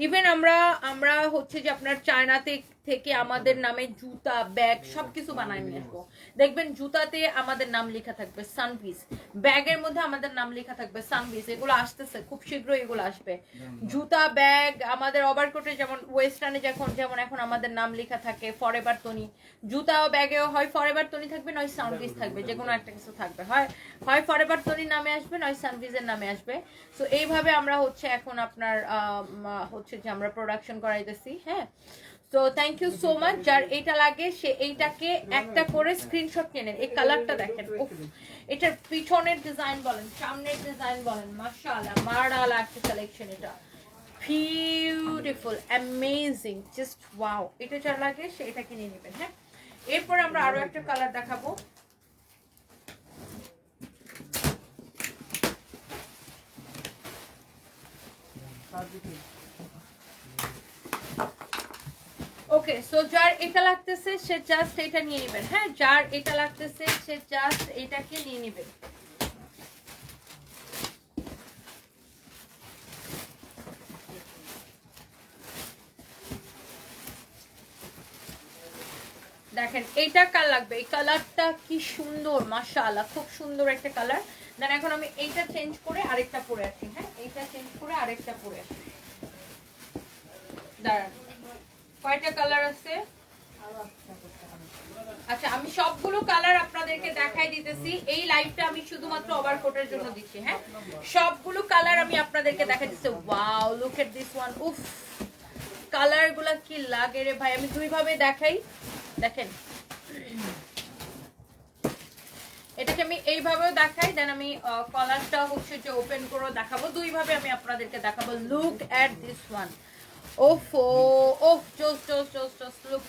Speaker 1: ইভেন আমরা হচ্ছে যে আপনার চায়না থেকে আমাদের নামে জুতা, ব্যাগ সবকিছু বানায় নিয়ে আসবো। দেখবেন জুতাতে আমাদের নাম লেখা থাকবে সানভিস, ব্যাগের মধ্যে আমাদের নাম লেখা থাকবে সানভিস। এগুলো আসতেছে খুব শীঘ্রই, এগুলো আসবে। জুতা, ব্যাগ, আমাদের ওভারকোটে যেমন ওয়েস্টার্নে যেমন এখন আমাদের নাম লেখা থাকে ফরএভার তনি, জুতা ও ব্যাগেও হয় ফরএভার তনি থাকবে, নয় সানভিস থাকবে, যে কোনো একটা কিছু থাকবে, হয় ফরএভার তনির নামে আসবে, নয় সানভিসের নামে আসবে। সো এইভাবে আমরা হচ্ছে এখন আপনার হচ্ছে যে আমরা প্রোডাকশন করাইতেছি। হ্যাঁ, so thank you so much. যার এইটা লাগে সে এইটাকে একটা করে স্ক্রিনশট নিয়ে নেন। এই কালারটা দেখেন, এটার পিছনের ডিজাইন বলেন, সামনের ডিজাইন বলেন, মাশাআল্লাহ, মারালা একটা কালেকশন, এটা বিউটিফুল, অ্যামেজিং, জাস্ট ওয়াও। এটা যার লাগে সে এটাকে নিয়ে নেবেন। হ্যাঁ, এরপর আমরা আরো একটা কালার দেখাবো। ওকে, সো যার এটা লাগতেছে সে জাস্ট এটা নিয়ে নেবেন। হ্যাঁ, যার এটা লাগতেছে সে জাস্ট এটাকে নিয়ে নেবেন। দেখেন এইটা কার লাগবে, এই কালারটা কি সুন্দর, মাশাআল্লাহ, খুব সুন্দর একটা কালার। দেন এখন আমি এইটা চেঞ্জ করে আরেকটা পরে আসি। হ্যাঁ, এইটা চেঞ্জ করে আরেকটা পরে আসি। দাঁড়ান, কয়টা কালার আছে? আচ্ছা, আমি সবগুলো কালার আপনাদেরকে দেখাই দিতেছি। এই লাইভটা আমি শুধুমাত্র ওভারকোটের জন্য দিচ্ছি। হ্যাঁ, সবগুলো কালার আমি আপনাদেরকে দেখাই দিচ্ছি। Wow, look at this one. উফ, কালার গুলা কি লাগে রে ভাই। আমি দুই ভাবে দেখাই, দেখেন এটাকে আমি এইভাবেও দেখাই, দেন আমি কলারটা হচ্ছে যে ওপেন করে দেখাবো। দুই ভাবে আমি আপনাদেরকে দেখাবো। Look at this one. ওফো, ওফ, জোস জোস জোস জোস। লুক,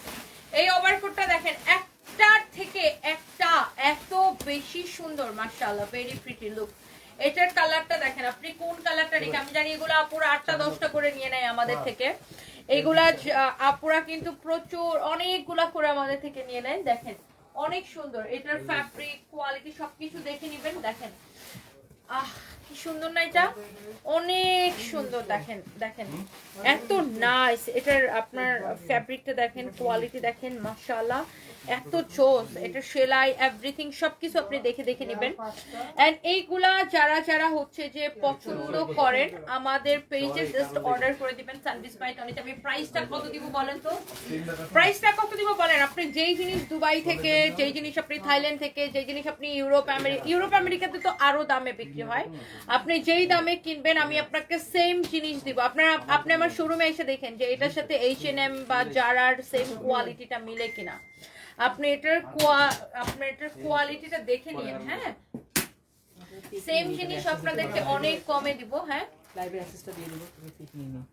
Speaker 1: এই ওভারকোটটা দেখেন, একটার থেকে একটা এত বেশি সুন্দর, মাশাআল্লাহ, ভেরি প্রিটি। লুক, এটার কালারটা দেখেন, আপনি কোন কালারটা রেখে, আমি জানি এগুলো আপুরা 8টা 10টা করে নিয়ে নেয় আমাদের থেকে। এগুলা আপুরা কিন্তু প্রচুর অনেকগুলা করে আমাদের থেকে নিয়ে নেয়। দেখেন অনেক সুন্দর, এটার ফ্যাব্রিক কোয়ালিটি সবকিছু দেখে নিবেন। দেখেন আহ, কি সুন্দর না এটা, অনেক সুন্দর। দেখেন দেখেন এত নাইস। এটার আপনার ফ্যাব্রিকটা দেখেন, কোয়ালিটি দেখেন, মাশাআল্লাহ এত চোস। এটা সেলাই এভরিথিং সবকিছু আপনি দেখে দেখে নেবেন। এন্ড এইগুলা যারা যারা হচ্ছে যে পছন্দ করেন আমাদের পেজে জাস্ট অর্ডার করে দিবেন সানভিস বাই টনিতে। আমি প্রাইসটা কত দিব বলেন তো? প্রাইসটা কত দিব বলেন? আপনি যেই জিনিস দুবাই থেকে, যেই জিনিস আপনি থাইল্যান্ড থেকে, যেই জিনিস আপনি ইউরোপ আমেরিকাতে তো আরো দামে বিক্রি হয়, আপনি যেই দামে কিনবেন আমি আপনাকে সেম জিনিস দিব। আপনি আমার শোরুমে এসে দেখেন যে এটার সাথে H&M বা জারার সেম কোয়ালিটিটা মিলে কিনা। আপনি এটার কোয়ালিটিটা দেখে নিন। হ্যাঁ, সেম জিনিস আপনাদেরকে অনেক কমে দিব। হ্যাঁ,
Speaker 3: লাইভের অ্যাক্সেসটা দিয়ে দেবো, তুমি ঠিক নিয়ে নাও।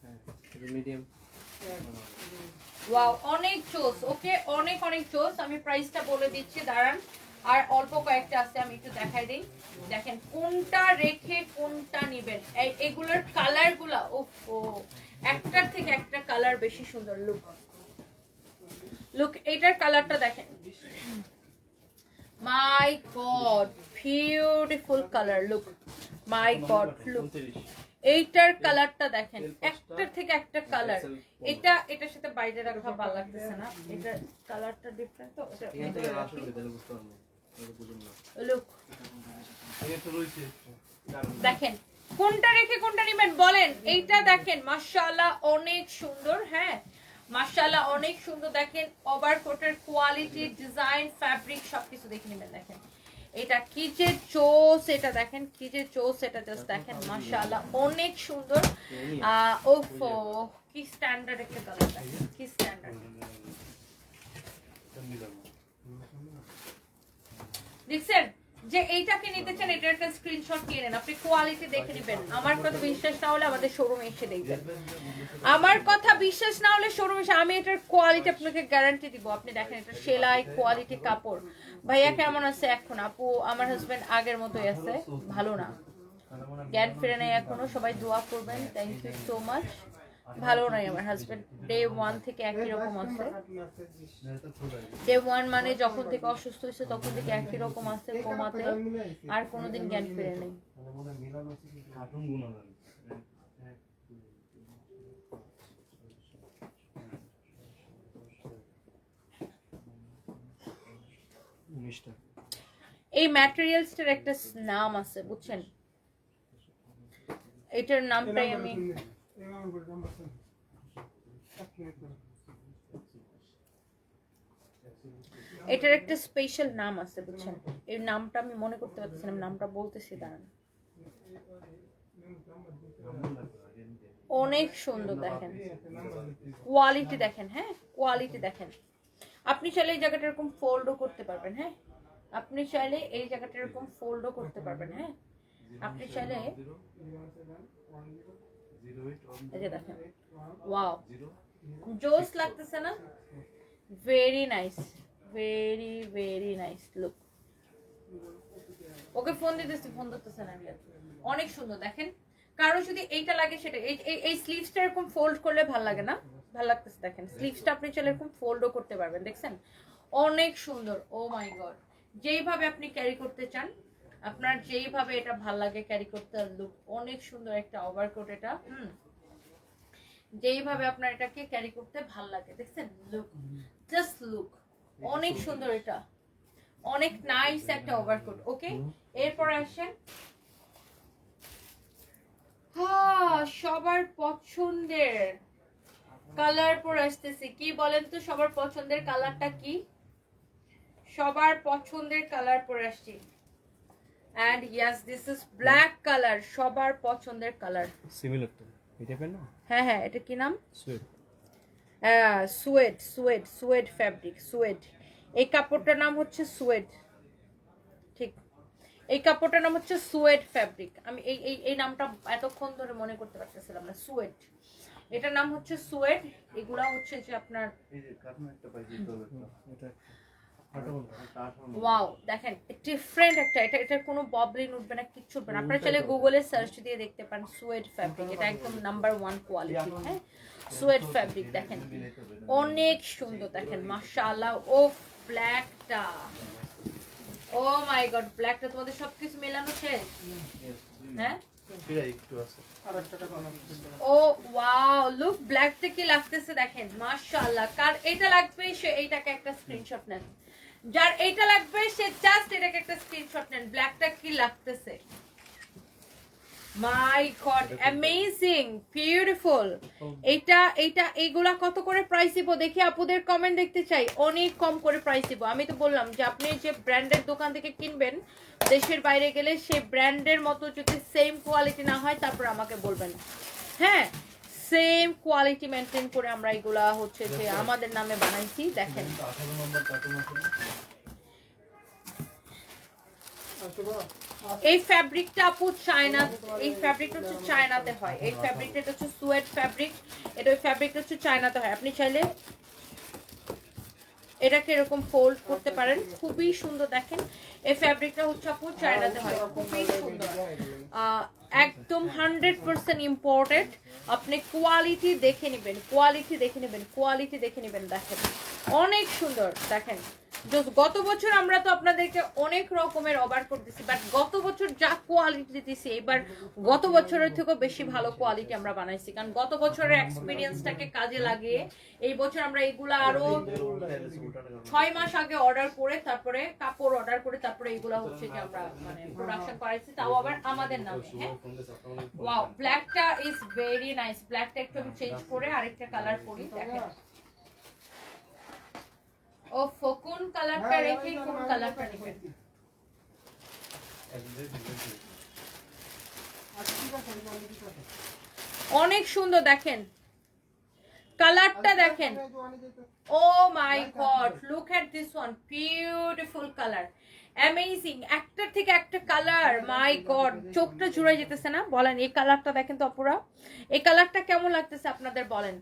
Speaker 3: হ্যাঁ, মিডিয়াম।
Speaker 1: ওয়াও, অনেক চোস। ওকে, অনেক অনেক চোস। আমি প্রাইসটা বলে দিচ্ছি, দাঁড়ান। আর অল্প কয়েকটা আছে, আমি একটু দেখাই দিই। দেখেন কোনটা রেখে কোনটা নেবেন। এগুলোর কালার গুলা ওফো, একটার থেকে একটা কালার বেশি সুন্দর। লুক লুক, এটার কালারটা দেখেন, মাই গড, বিউটিফুল কালার। লুক, মাই গড, লুক এইটার কালারটা দেখেন, একটার থেকে একটা কালার। এটার সাথে বাইরে রাখা ভালো লাগতেছে না, এটার কালারটা ডিফারেন্ট তো। লুক দেখেন, কোনটা রেখে কোনটা নেবেন বলেন? এইটা দেখেন, মাশাআল্লাহ অনেক সুন্দর। হ্যাঁ, মাশাআল্লাহ অনেক সুন্দর। দেখেন ওভারকোটের কোয়ালিটি, ডিজাইন, ফ্যাব্রিক সবকিছু দেখে নেবেন। দেখেন এটা কি যে চোস, এটা দেখেন কি যে চোস, এটা জাস্ট দেখেন, মাশাআল্লাহ অনেক সুন্দর। ওফো, কি স্ট্যান্ডার্ড একটা কালার, দেখেন কি স্ট্যান্ডার্ড। দেখছেন যে এইটাকে নিতে চান, এটার একটা স্ক্রিনশট নিয়ে নেন, আপনি কোয়ালিটি দেখে নেবেন। আমার কথা বিশ্বাস না হলে আমাদের শোরুমে এসে দেখবেন। আমার কথা বিশ্বাস না হলে শোরুমে এসে, আমি এটার কোয়ালিটি আপনাকে গ্যারান্টি দিব। আপনি দেখেন এটা সেলাই কোয়ালিটি, কাপড়। ভাইয়া কেমন আছে এখন? আপু, আমার হাজবেন্ড আগের মতোই আছে, ভালো না, জ্ঞান ফিরে নেই এখনো। সবাই দোয়া করবেন। Thank you so much. ভালো নাই আমার হাজবেন্ড, ডে 1 থেকে একই রকম আছে। ডে 1 মানে যখন থেকে অসুস্থ হয়েছে তখন থেকে একই রকম আছে, কোমাতে, আর কোনোদিন জ্ঞান ফিরে নেই। এই ম্যাটেরিয়ালসটার একটা নাম আছে বুঝছেন, এটার নামটাই আমি, এটার একটা স্পেশাল নাম আছে বুঝছেন। এর নামটা আমি মনে করতে পারতেছি না, নামটা বলতেছি, দাঁড়ান। অনেক সুন্দর, দেখেন কোয়ালিটি দেখেন। হ্যাঁ, কোয়ালিটি দেখেন। আপনি চাইলে এই জায়গাটা এরকম ফোল্ডও করতে পারবেন। হ্যাঁ, আপনি চাইলে এই জায়গাটা এরকম ফোল্ডও করতে পারবেন। হ্যাঁ, আপনি চাইলে এই যে দেখেন, ওয়াও, জোস লাগতেছে না? Very nice, very very nice. Look, okay phone দিতেছি, ফোন ধরতেছে না। অনেক সুন্দর। দেখেন, কারো যদি এইটা লাগে সেটা, এই স্লিভসটা এরকম ফোল্ড করলে ভালো লাগে না? ভালো লাগতেছে। দেখেন স্লিভসটা আপনি চাইলে এরকম ফোল্ডও করতে পারবেন। দেখছেন অনেক সুন্দর। ও মাই গড, যেইভাবে আপনি ক্যারি করতে চান, আপনার যেইভাবে এটা ভাল লাগে ক্যারি করতে। লুক, অনেক সুন্দর একটা ওভারকোট এটা। যেইভাবে আপনার এটাকে ক্যারি করতে ভাল লাগে, দেখছেন? লুক, জাস্ট লুক, অনেক সুন্দর এটা। অনেক নাইস একটা ওভারকোট। ওকে, এরপর আসেন সবার পছন্দের কালার পর আসতেছে। কি বলেন তো সবার পছন্দের কালারটা কি? সবার পছন্দের কালার পরে আসছি। And yes, this is black color, সবার পছন্দের কালার।
Speaker 2: সিমিলার তো এটা পেন না?
Speaker 1: হ্যাঁ হ্যাঁ, এটা কি নাম?
Speaker 2: Sweet.
Speaker 1: Suede, suede, suede fabric, suede. এই কাপড়টার নাম হচ্ছে সুয়েড, ঠিক। এই কাপড়টার নাম হচ্ছে সুয়েড ফ্যাব্রিক। আমি এই এই এই নামটা এতক্ষণ ধরে মনে করতে পারতেছিলাম না। সুয়েড, এটার নাম হচ্ছে সুয়েড। এগুলা হচ্ছে যে আপনার
Speaker 2: এই যে কারণ একটা পাইছি তো এটা
Speaker 1: ওয়াও, দেখেন ডিফারেন্ট একটা, এটার কোনো ববলিন উঠবে না, কিচ্ছু উঠবে না। আপনারা চাইলে গুগলে সার্চ দিয়ে দেখতে পারেন সুয়েড ফ্যাব্রিক। এটা একদম নাম্বার 1 কোয়ালিটি। হ্যাঁ, সুয়েড ফ্যাব্রিক দেখেন অনেক সুন্দর। দেখেন মাশাআল্লাহ। ও ব্ল্যাকটা, ও মাই গড, ব্ল্যাকটা তোমাদের সবকিছু মেলানো শেষ? হ্যাঁ,
Speaker 2: এটা একটু আছে।
Speaker 3: আর একটা টাকা অনেক
Speaker 1: ও ওয়াও, লুক ব্ল্যাকটা কি লাগতেছে দেখেন মাশাআল্লাহ। কার এটা লাগবে সে এইটাকে একটা স্ক্রিনশট নেন, যার এইটা লাগবে সে জাস্ট এটাকে একটা স্ক্রিনশট নেন। ব্ল্যাকটা কি লাগতেছে, মাই গড, অ্যামেজিং, বিউটিফুল। এইটা এইটা এইগুলা কত করে প্রাইস দিব দেখি? আপুদের কমেন্ট দেখতে চাই। অনেক কম করে প্রাইস দিব। আমি তো বললাম যে আপনি যে ব্র্যান্ডের দোকান থেকে কিনবেন, দেশের বাইরে গেলে সেই ব্র্যান্ডের মতো যদি সেম কোয়ালিটি না হয় তারপর আমাকে বলবেন। হ্যাঁ, সেম কোয়ালিটি মেনটেন করে আমরা এগুলা হচ্ছে যে আমাদের নামে বানাইছি। দেখেন
Speaker 2: 18 নম্বর কার্টুন আছে না?
Speaker 1: এই ফ্যাব্রিকটা আপু চায়না, এই ফ্যাব্রিকটা হচ্ছে চায়নাতে হয়। এই ফ্যাব্রিকটা হচ্ছে সুয়েড ফ্যাব্রিক। এটা ওই ফ্যাব্রিকটা হচ্ছে চায়নাতে হয়। আপনি চাইলে এটাকে এরকম ফোল্ড করতে পারেন, খুবই সুন্দর। দেখেন এই ফ্যাব্রিকটা হচ্ছে আপু চায়নাতে হয়, খুবই সুন্দর। একদম 100% ইম্পোর্টেড। আপনি কোয়ালিটি দেখে নেবেন, কোয়ালিটি দেখে নেবেন, কোয়ালিটি দেখে নেবেন। দেখেন অনেক সুন্দর। দেখেন গত বছর আমরা তো আপনাদেরকে অনেক রকমের ওভারকোট দিছি, বাট গত বছর যা কোয়ালিটি দিছি এবার গত বছরের থেকেও বেশি ভালো কোয়ালিটি আমরা বানাইছি। কারণ গত বছরের এক্সপিরিয়েন্সটাকে কাজে লাগিয়ে এই বছর আমরা এগুলা আরো 6 মাস আগে অর্ডার করে তারপরে কাপড় অর্ডার করে তারপরে এগুলা হচ্ছে যে আমরা মানে প্রোডাকশন করাইছি, তাও আবার আমাদের নামে। হ্যাঁ, ওয়াও, ব্ল্যাকটা ইজ ভেরি নাইস। ব্ল্যাকটা একটু আমি চেঞ্জ করে আরেকটা কালার করি। দেখেন ও কোন কালারটা রেখে কোন কালারটা নেবেন? অনেক সুন্দর। দেখেন কালারটা দেখেন, oh my god, look at this one, beautiful colour, amazing. একটার থেকে একটা কালার, মাই গড, চোখটা জুড়ে যেতেছে না? বলেন এই কালারটা দেখেন তো আপুরা, এই কালারটা কেমন লাগতেছে আপনাদের বলেন?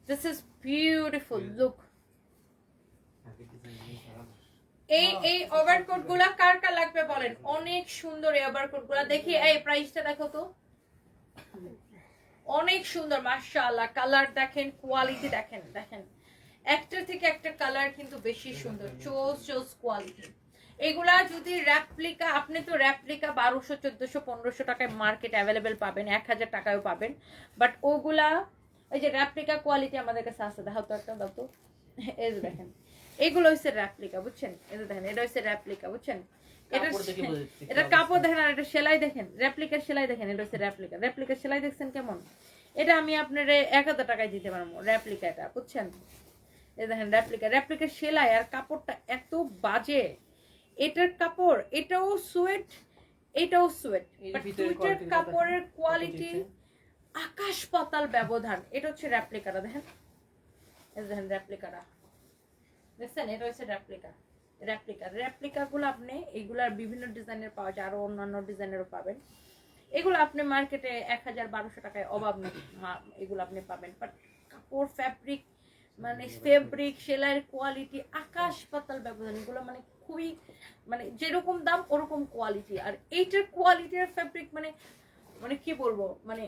Speaker 1: This is beautiful, look. এই ওভারকোট গুলা কার কার লাগবে বলেন? অনেক সুন্দর এই ওভারকোট গুলা। দেখি এই প্রাইসটা দেখো তো, অনেক সুন্দর মাশাআল্লাহ। কালার দেখেন, কোয়ালিটি দেখেন। দেখেন একটার থেকে একটা কালার কিন্তু বেশি সুন্দর, চোজ কোয়ালিটি। এগুলা যদি রেপ্লিকা, আপনি তো রেপ্লিকা 1200, 1400, 1500 টাকায় মার্কেট অ্যাভেলেবেল পাবেন, 1000 টাকায়ও পাবেন। বাট ওগুলা এই যে রেপ্লিকা কোয়ালিটি আমাদের কাছে আছে। দাও তো একটা, দাও তো। এই যে দেখেন এগুলো হচ্ছে রেপ্লিকা, বুঝছেন? এই যে দেখেন এটা হচ্ছে রেপ্লিকা, বুঝছেন? এটা কাপড় দেখেন আর এটা সেলাই দেখেন, রেপ্লিকার সেলাই দেখেন। এটা হচ্ছে রেপ্লিকা, রেপ্লিকার সেলাই দেখছেন কেমন? এটা আমি আপনার 1000 টাকায় দিতে পারবো রেপ্লিকা, এটা বুঝছেন? এই দেখেন রেপ্লিকা, রেপ্লিকার সেলাই আর কাপড়টা এত বাজে। এটার কাপড়, এটাও সুয়েট, এটাও সুয়েট, বাট দুইটার কাপড়ের কোয়ালিটি আকাশ পাতাল ব্যবধান। এটা হচ্ছে রেপ্লিকাটা, দেখেন এই দেখেন রেপ্লিকাটা দেখছেন? এটা হচ্ছে রেপ্লিকা। রেপ্লিকা গুলো আপনি এগুলার বিভিন্ন ডিজাইনের পাওয়া যায়, আরো অন্যান্য ডিজাইনেরও পাবেন। এগুলো আপনি মার্কেটে 1000-1200 টাকায় অভাব নেই, এগুলো আপনি পাবেন। বাট কাপড়, ফ্যাব্রিক, মানে ফেব্রিক, সেলাইয়ের কোয়ালিটি আকাশ পাতাল ব্যবধান। এগুলো মানে খুবই, মানে যেরকম দাম ওরকম কোয়ালিটি। আর এইটার কোয়ালিটির ফেব্রিক মানে মানে কি বলবো, মানে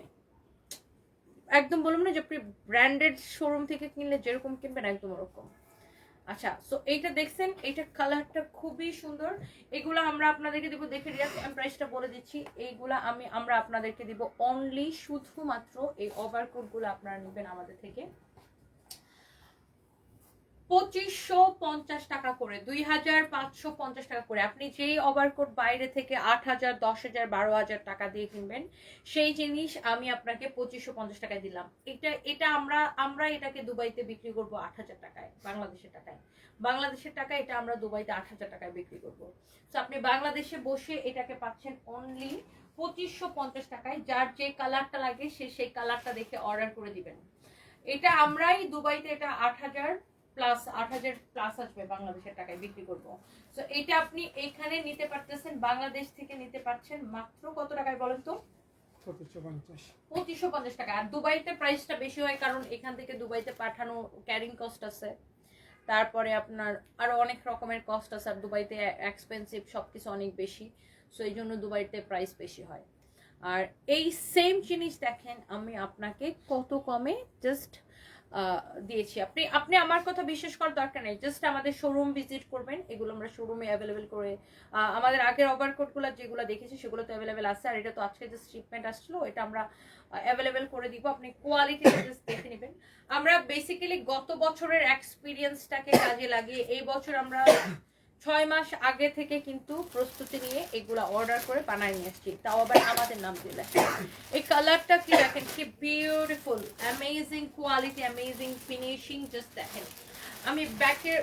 Speaker 1: একদম বলবো না যে আপনি ব্র্যান্ডেড শোরুম থেকে কিনলে যেরকম কিনবেন একদম ওরকম। আচ্ছা, সো এইটা দেখছেন, এইটার কালারটা খুবই সুন্দর। এগুলা আমরা আপনাদেরকে দিব, দেখে প্রাইসটা বলে দিচ্ছি। এইগুলা আমরা আপনাদেরকে দিব অনলি শুধুমাত্র এই ওভারকোট গুলো আপনারা নেবেন আমাদের থেকে 2550 টাকা করে, 2550 টাকা করে। আপনি যেই ওভারকোট বাইরে থেকে 8000, 10000, 12000 টাকা দিয়ে কিনবেন, সেই জিনিস আমি আপনাকে 2550 টাকায় দিলাম। এটা আমরা এটাকে দুবাইতে বিক্রি করব 8000 টাকায়, বাংলাদেশের টাকায়। বাংলাদেশের টাকায় এটা আমরা দুবাইতে 8000 টাকায় বিক্রি করব। তো আপনি বাংলাদেশে বসে এটাকে পাচ্ছেন অনলি 2550 টাকায়। যার যে কালারটা লাগে সে সেই কালারটা দেখে অর্ডার করে দিবেন। এটা আমরাই দুবাইতে এটা 8000 প্লাস আসবে, বাংলাদেশের টাকায় বিক্রি করব। সো এটা আপনি এখানে নিতে পারতেছেন, বাংলাদেশ থেকে নিতে পারছেন মাত্র কত টাকায় বলেন তো? 2550 টাকা। আর দুবাইতে প্রাইসটা বেশি হয় কারণ এখান থেকে দুবাইতে পাঠানো ক্যারিং কস্ট আছে, তারপরে আপনার আরো অনেক রকমের কস্ট আছে। আর দুবাইতে এক্সপেন্সিভ সবকিছু অনেক বেশি, সো এই জন্য দুবাইতে প্রাইস বেশি হয়। আর এই সেম জিনিস দেখেন আমি আপনাকে কত কমে জাস্ট দিয়েছি। আপনি আমার কথা বিশ্বাস করার দরকার নেই, জাস্ট আমাদের শোরুম ভিজিট করবেন। এগুলো আমরা শোরুমে অ্যাভেলেবেল করে, আমাদের আগের ওভারকোটগুলো যেগুলো দেখেছি সেগুলো তো অ্যাভেলেবেল আছে। আর এটা তো আজকে জাস্ট শিপমেন্ট আসছিল, এটা আমরা অ্যাভেলেবেল করে দিব। আপনি কোয়ালিটি জাস্ট দেখে নেবেন। আমরা বেসিক্যালি গত বছরের এক্সপিরিয়েন্সটাকে কাজে লাগিয়ে এই বছর আমরা 6 মাস আগে থেকে কিন্তু প্রস্তুতি নিয়ে এগুলা অর্ডার করে বানাই নিয়ে আসছি, তাও আবার আমাদের নাম দিলে। এই কালারটা কি দেখেন, কি beautiful, amazing quality, amazing finishing. Just দেখেন, আমি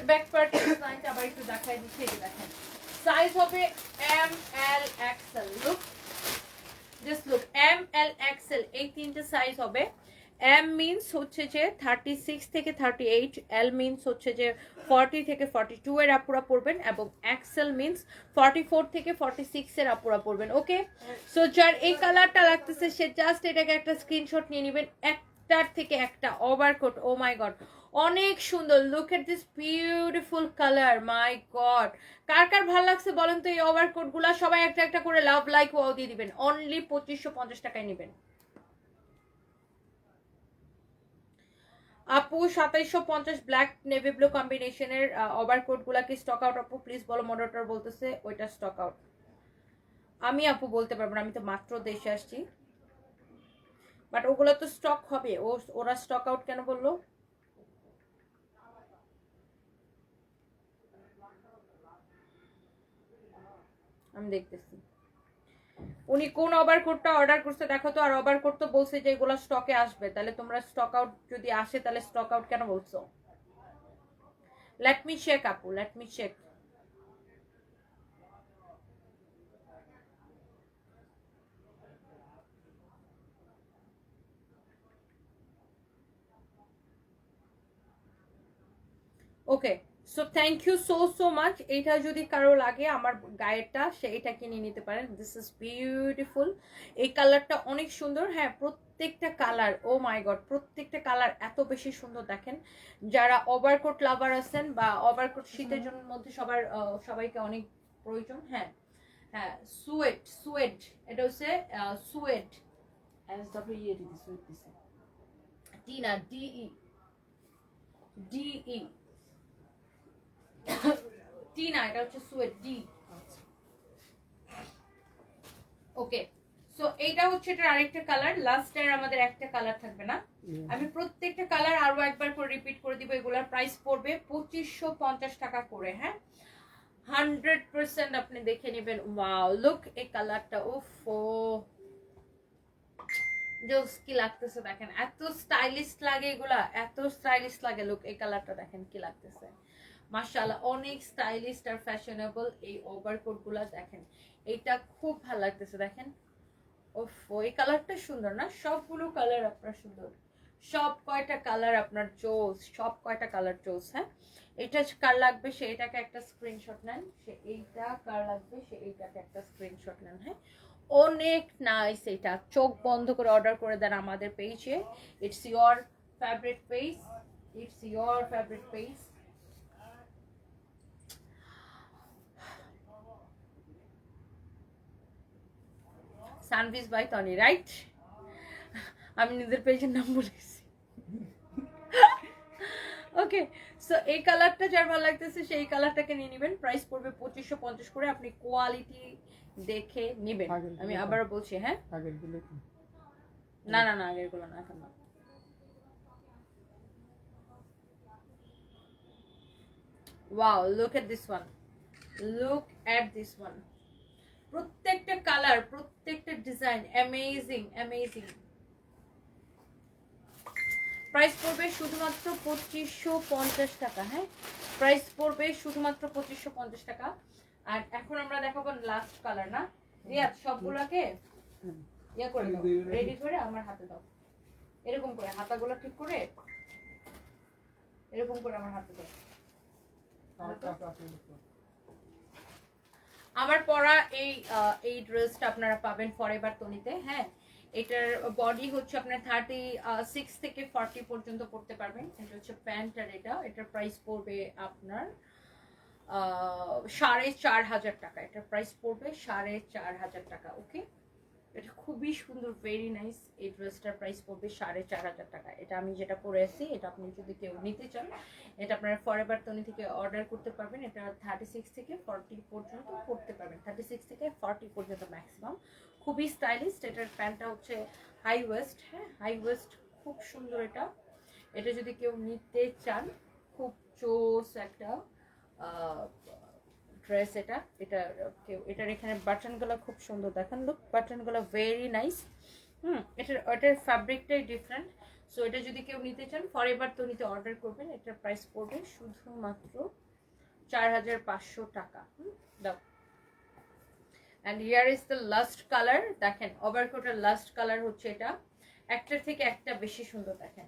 Speaker 1: ব্যাক পার্টের ডিজাইনটা আবার একটু দেখাই দিচ্ছি। এই দেখেন, সাইজ হবে ML XL। Look, just look, ML XL, এই তিনটে সাইজ হবে। M মিন্স হচ্ছে যে 36 থেকে 38, L মিন্স হচ্ছে যে 40 থেকে 42 এর আপুরা পড়বেন, এবং XL মিন্স 44 থেকে 46 এর আপুরা পড়বেন। ওকে, সো যার এই কালারটা লাগতেছে সে জাস্ট এটাকে একটা স্ক্রিনশট নিয়ে নেবেন। একটার থেকে একটা ওভারকোট, ও মাই গড, অনেক সুন্দর। Look at this beautiful colour, my god. কার কার ভালো লাগছে বলেন তো এই ওভারকোট গুলা? সবাই একটা একটা করে লাভ লাইক ওয়াও দিয়ে দিবেন। অনলি 2550 টাকায় নেবেন আপু। 2750 ব্ল্যাক নেভি ব্লু কম্বিনেশনের ওভারকোট গুলা কি স্টক আউট? আপু প্লিজ বলো, মডারেটর বলতেছে ওইটা স্টক আউট। আমি আপু বলতে পারবো না, আমি তো মাত্র দেশে আসছি, বাট ওগুলো তো স্টক হবে। ওরা স্টক আউট কেন বললো? আমি দেখতেছি উনি কোন ওভারকোটটা অর্ডার করছে দেখো তো। আর ওভারকোট তো বলছে যে এগুলো স্টকে আসবে, তাহলে তোমরা স্টক আউট যদি আসে তাহলে স্টক আউট কেন বলছো? লেট মি চেক আপু, let me check. Okay, so thank you so much. এইটা যদি কারো লাগে আমার গায়েরটা, সে এটা কিনে নিতে পারেন। দিস ইজ বিউটিফুল, এই কালারটা অনেক সুন্দর। হ্যাঁ, প্রত্যেকটা কালার, ও মাই গড, প্রত্যেকটা কালার এত বেশি সুন্দর। দেখেন, যারা ওভারকোট লাভার আছেন বা ওভারকোট শীতের জন্য মধ্যে সবাইকে অনেক প্রয়োজন। হ্যাঁ হ্যাঁ, সুয়েড, এটা হচ্ছে সুয়েড, টিনা, DE টিনা, এটা হচ্ছে সুয়েট ডি। ওকে, সো এইটা হচ্ছে এটার আরেকটা কালার। লাস্ট এর আমাদের একটা কালার থাকবে না, আমি প্রত্যেকটা কালার আরো একবার করে রিপিট করে দিব। এগুলার প্রাইস পড়বে 2550 টাকা করে। হ্যাঁ, 100% আপনি দেখে নেবেন। ওয়াও, লুক এই কালারটা, ওফো জোস, কি লাগতেছে দেখেন, এত স্টাইলিশ লাগে এগুলা, এত স্টাইলিশ লাগে। লুক এই কালারটা দেখেন কি লাগতেছে, মাশাআল্লাহ, অনেক স্টাইলিশ আর ফ্যাশনেবল এই ওভারকোট গুলা। দেখেন এটা খুব ভালো লাগতেছে, দেখেন। ওফ, এই কালারটা সুন্দর না? সবগুলো কালার আপনার সুন্দর, সব কয়টা কালার আপনার চোজ, সব কয়টা কালার চোজ। হ্যাঁ, এটা কার লাগবে সে এটাকে একটা স্ক্রিনশট নেন, সে এইটা কার লাগবে সে এইটাকে একটা স্ক্রিনশট নেন। হ্যাঁ, অনেক নাইস। এটা চোখ বন্ধ করে অর্ডার করে দেন আমাদের পেজে। It's your favourite page, it's your favourite page. সানভিজ বাই টনি, রাইট? আমি নিজের পেজের নাম বলেছি। ওকে, সো এই কালারটা যার ভালো লাগতেছে সেই কালারটাকে নিয়ে নেবেন। প্রাইস পড়বে 2550 করে। আপনি কোয়ালিটি দেখে নেবেন, আমি আবারও বলছি। হ্যাঁ, না না না, আগের গুলো না, এখন না। Wow, look at this one, look at this one. প্রত্যেকটা কালার, প্রত্যেকটা ডিজাইন অ্যামেজিং অ্যামেজিং। প্রাইস পড়বে শুধুমাত্র 2550 টাকা। হ্যাঁ, প্রাইস পড়বে শুধুমাত্র 2550 টাকা। আর এখন আমরা দেখাবো লাস্ট কালার না রিয়াদ, সবগুলোকে ইয়া করে দাও, রেডি করে আমার হাতে দাও, এরকম করে হাতাগুলো ঠিক করে এরকম করে আমার হাতে দাও। আমার পরা এই ড্রেসটা আপনারা পাবেন ফরএভার তনিতে। হ্যাঁ, এটার বডি হচ্ছে আপনার 36 থেকে 40 পর্যন্ত পড়তে পারবেন। এটা হচ্ছে প্যান্ট, আর এটার প্রাইস পড়বে আপনার 4500 টাকা। এটার প্রাইস পড়বে 4500 টাকা। ওকে, এটা খুবই সুন্দর, ভেরি নাইস। এই ড্রেসটার প্রাইস পড়বে 4500 টাকা। এটা আমি যেটা পরে আছি, এটা আপনি যদি কেউ নিতে চান, এটা আপনারা ফরএভার তনি থেকে অর্ডার করতে পারবেন। এটা 36 থেকে 40 পর্যন্ত পড়তে পারবেন, 36 থেকে 40 পর্যন্ত ম্যাক্সিমাম। খুবই স্টাইলিশ। এটার প্যান্টটা হচ্ছে হাই ওয়েস্ট। হ্যাঁ, হাই ওয়েস্ট, খুব সুন্দর এটা। এটা যদি কেউ নিতে চান, খুব চোস একটা ড্রেস এটা। এটার এখানে বাটনগুলো খুব সুন্দর, দেখেন লুক, বাটনগুলো ভেরি নাইস। এটার ফ্যাব্রিকটাই ডিফারেন্ট। সো এটা যদি কেউ নিতে চান, ফরএভার তনিতে অর্ডার করবেন। এটার প্রাইস পড়বে শুধুমাত্র 4500 টাকা। দাও। And here is the last colour. দেখেন ওভারকোটের লাস্ট কালার হচ্ছে এটা, একটার থেকে একটা বেশি সুন্দর। দেখেন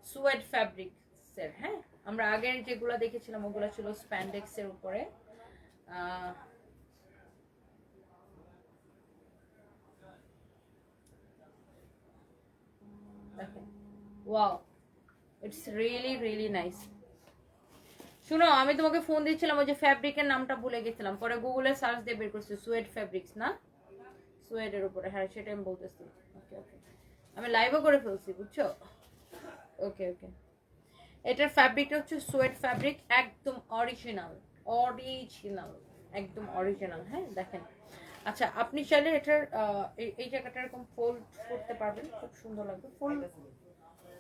Speaker 1: সুয়েড ফ্যাব্রিক্সের। হ্যাঁ, আমরা আগের যেগুলো দেখেছিলাম ওগুলো ছিল স্প্যান্ডেক্সের উপরে। দেখেন, wow, it's really really nice. শুনো, আমি তোমাকে ফোন দিচ্ছিলাম, ওই যে ফ্যাব্রিকের নামটা ভুলে গেছিলাম, পরে গুগলে সার্চ দিয়ে বের করছি, সুয়েড ফ্যাব্রিক্স না, সুয়েডের উপরে। হ্যাঁ, সেটা আমি বলতেছি। ওকে ওকে, আমি লাইভও করে ফেলছি, বুঝছো? ওকে ওকে, এটার ফ্যাব্রিকটা হচ্ছে সুয়েড ফ্যাব্রিক, একদম অরিজিনাল অরিজিনাল, একদম অরিজিনাল। হ্যাঁ, দেখেন। আচ্ছা, আপনি চাইলে এটার এই জায়গাটা এরকম ফোল্ড করতে পারবেন, খুব সুন্দর লাগবে।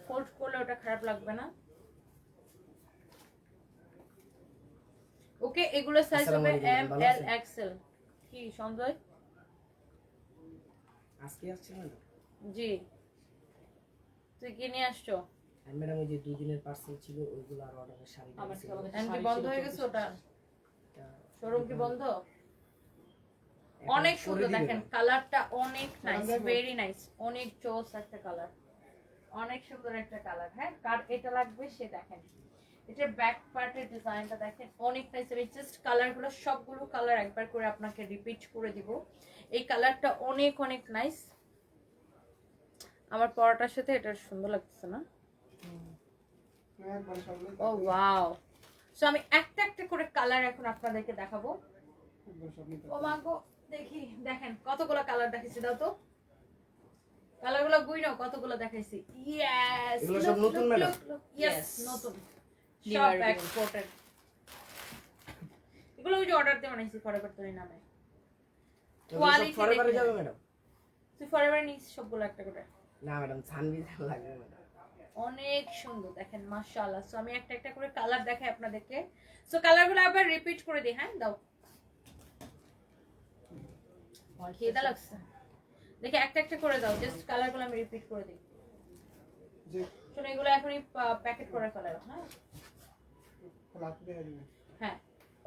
Speaker 1: ফোল্ড করলে ওটা খারাপ লাগবে না। ওকে, এগুলো সাইজ হবে এম এল এক্সেল। কি সঞ্জয়
Speaker 3: আজকে আসছে না?
Speaker 1: জি, তুই কি নিয়ে আসছো?
Speaker 3: আর ম্যাডাম ওই যে 2 দিনের পার্সেল ছিল, ওইগুলো আর অর্ডারের শাড়ি ছিল।
Speaker 1: কি বন্ধ হয়ে গেছে ওটা? শোরুম কি বন্ধ? অনেক সুন্দর, দেখেন কালারটা অনেক নাইস, ভেরি নাইস, অনেক জোস একটা কালার, অনেক সুন্দর একটা কালার। হ্যাঁ, কার এটা লাগবে সে দেখেন, এটার ব্যাক পার্টের ডিজাইনটা দেখেন, অনেক নাইস। আমি জাস্ট কালারগুলো, সবগুলো কালার একবার করে আপনাকে রিপিট করে দিব। এই কালারটা অনেক অনেক নাইস। আমার পরাটার সাথে এটা সুন্দর লাগতেছে না? ও ওয়াও। সো আমি একটা একটা করে কালার এখন আপনাদেরকে দেখাবো। ও মা গো, দেখি, দেখেন কতগুলো কালার দেখাইছি, দাও তো কালারগুলো গুইনো, কতগুলো দেখাইছি। ইয়েস,
Speaker 3: এগুলো সব নতুন ম্যাডাম?
Speaker 1: ইয়েস, নতুন, সব এক্সপোর্টেড। এগুলো ওই যে অর্ডার দিয়ে বানাইছি ফরএভার তৈরি নামে। কোয়ালিটি
Speaker 3: ফরএভারে যাবে ম্যাডাম?
Speaker 1: তুই ফরএভার নিস সবগুলো একটা করে?
Speaker 3: না ম্যাডাম, সানভিজ লাগবে ম্যাডাম।
Speaker 1: অনেক সুন্দর, দেখেন মাশাআল্লাহ। সো আমি একটা একটা করে কালার দেখাই আপনাদেরকে। সো কালারগুলো আবার রিপিট করে দিই। হ্যাঁ, দাও, খিদা লাগছে, দেখে একটা একটা করে দাও, জাস্ট কালারগুলো আমি রিপিট করে দিই। শোনো, এগুলো এখনই প্যাকেট করে ফেলাও। হ্যাঁ হ্যাঁ,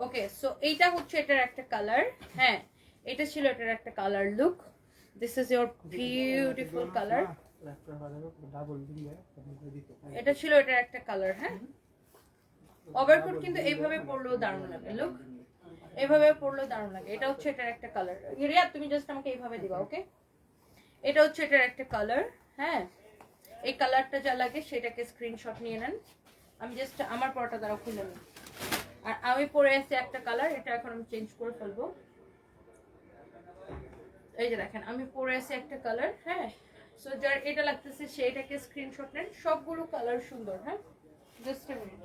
Speaker 1: ওকে। সো এইটা হচ্ছে এটার একটা কালার। হ্যাঁ, এটা ছিল এটার একটা colour. Look, this is your beautiful colour. এটা ছিল এটার একটা কালার। হ্যাঁ, ওভারকোট কিন্তু এইভাবে পরলেও দারুণ লাগে। লুক, এইভাবে পরলেও দারুণ লাগে। এটা হচ্ছে এটার একটা কালার। রিয়া, তুমি জাস্ট আমাকে এইভাবে দিবা। ওকে, এটা হচ্ছে এটার একটা কালার। হ্যাঁ, এই কালারটা যা লাগে সেটাকে স্ক্রিনশট নিয়ে নেন। আমি জাস্ট আমার পরটা দ্বারা খুলে নিই। আর আমি পরে আছি একটা কালার, এটা এখন আমি চেঞ্জ করে ফেলবো। এই যে দেখেন, আমি পরে আছি একটা কালার। হ্যাঁ, সো যার এটা লাগতেছে সেটাকে স্ক্রিনশট নেন। সবগুলো কালার সুন্দর। হ্যাঁ, just a minute.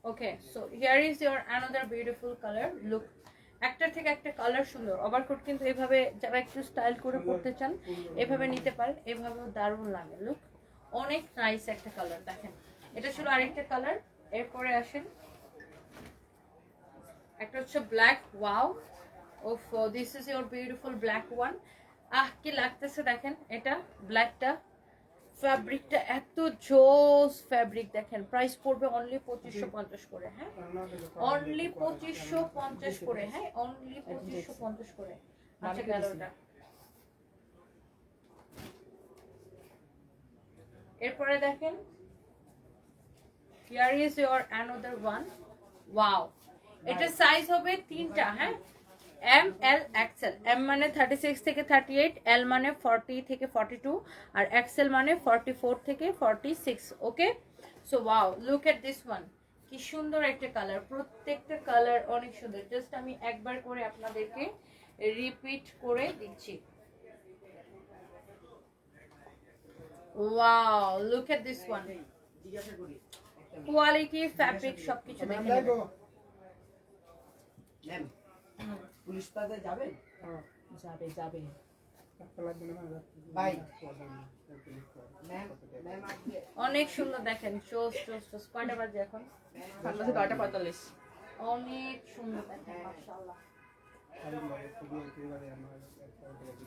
Speaker 1: Okay, so here is your another beautiful color. Look, একটার থেকে একটা কালার সুন্দর। ওভারকোট কিন্তু এভাবে যারা একটু স্টাইল করে পড়তে চান এভাবে নিতে পারেন, এভাবেও দারুণ লাগে। লুক, অনেক নাইস একটা কালার। দেখেন এটা ছিল আরেকটা কালার। এরপরে আসেন একটা হচ্ছে black. Wow, of, this is your beautiful black one. কি লাগতেছে দেখেন, এটা ব্ল্যাকটা, ফ্যাব্রিকটা এত জোস ফ্যাব্রিক। দেখেন প্রাইস পড়বে অনলি 2550 করে। হ্যাঁ, অনলি 2550 করে। হ্যাঁ, অনলি 2550 করে। আচ্ছা গেল ওটা। এরপরে দেখেন, here is your another one. Wow, এটা সাইজ হবে তিনটা। হ্যাঁ, এম, এল, এক্সেল। এম মানে 36 থেকে 38, এল মানে 40 থেকে 42, আর এক্সেল মানে 44 থেকে 46। Okay, so wow, look at this one. কি সুন্দর একটা কালার, প্রত্যেকটা কালার অনেক সুন্দর। জাস্ট আমি একবার করে আপনাদেরকে রিপিট করে দিচ্ছি। Wow, look at this one. Quality, fabric সবকিছু দেখে নেবেন।
Speaker 3: পুলিশ পাতে যাবে? যাবে যাবে ভাই।
Speaker 1: অনেক সুন্দর দেখেন, চোস চোস চোস। কয়টা বাজে এখন?
Speaker 3: 9:45।
Speaker 1: অনেক সুন্দর দেখেন, মাশাআল্লাহ।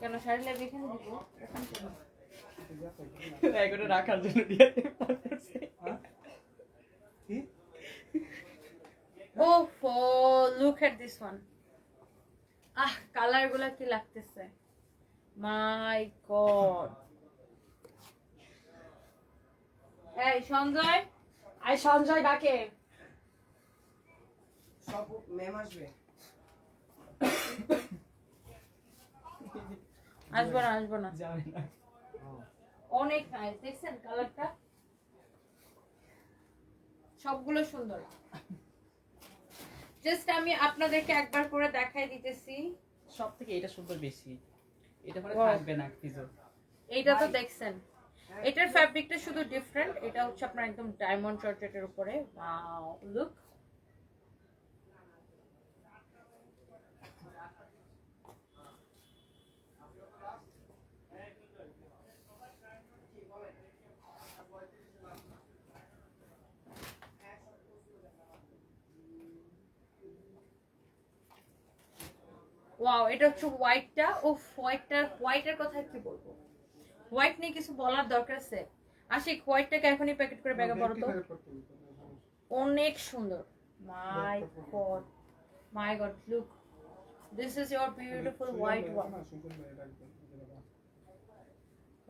Speaker 1: কেন শাড়ি লাগে এখানে দিব? এখানে কেন?
Speaker 3: এগুলো রাখার জন্য দিয়ে
Speaker 1: ওফো, look at this one. Colour গুলা কি লাগতেছে, মাই গড। এই সঞ্জয়,
Speaker 3: আই সঞ্জয় ডাকে।
Speaker 4: সব ম্যাম আসবে।
Speaker 1: আসবো না, আসবো না।
Speaker 3: যাবে না।
Speaker 1: অনেক নাইস, দেখছেন কালারটা, সবগুলো সুন্দর। জাস্ট আমি আপনাদেরকে একবার করে দেখাই দিতেছি।
Speaker 3: সব থেকে এটা সুন্দর বেশি। এটা পরে
Speaker 1: Wow.
Speaker 3: থাকবে না কিছু।
Speaker 1: এইটা তো দেখছেন, এটার ফ্যাব্রিকটা শুধু ডিফারেন্ট। এটা হচ্ছে আপনার একদম ডায়মন্ড জর্জেটের উপরে। Wow, look. ওয়াও, এটা হচ্ছে হোয়াইটটা। ও হোয়াইটের কথা কি বলবো, হোয়াইট নিয়ে কিছু বলার দরকার আছে? আশিক, হোয়াইটটাকে এখনই প্যাকেট করে ব্যাগে ভরো তো। অনেক সুন্দর। My god, my god, look, this is your beautiful white one.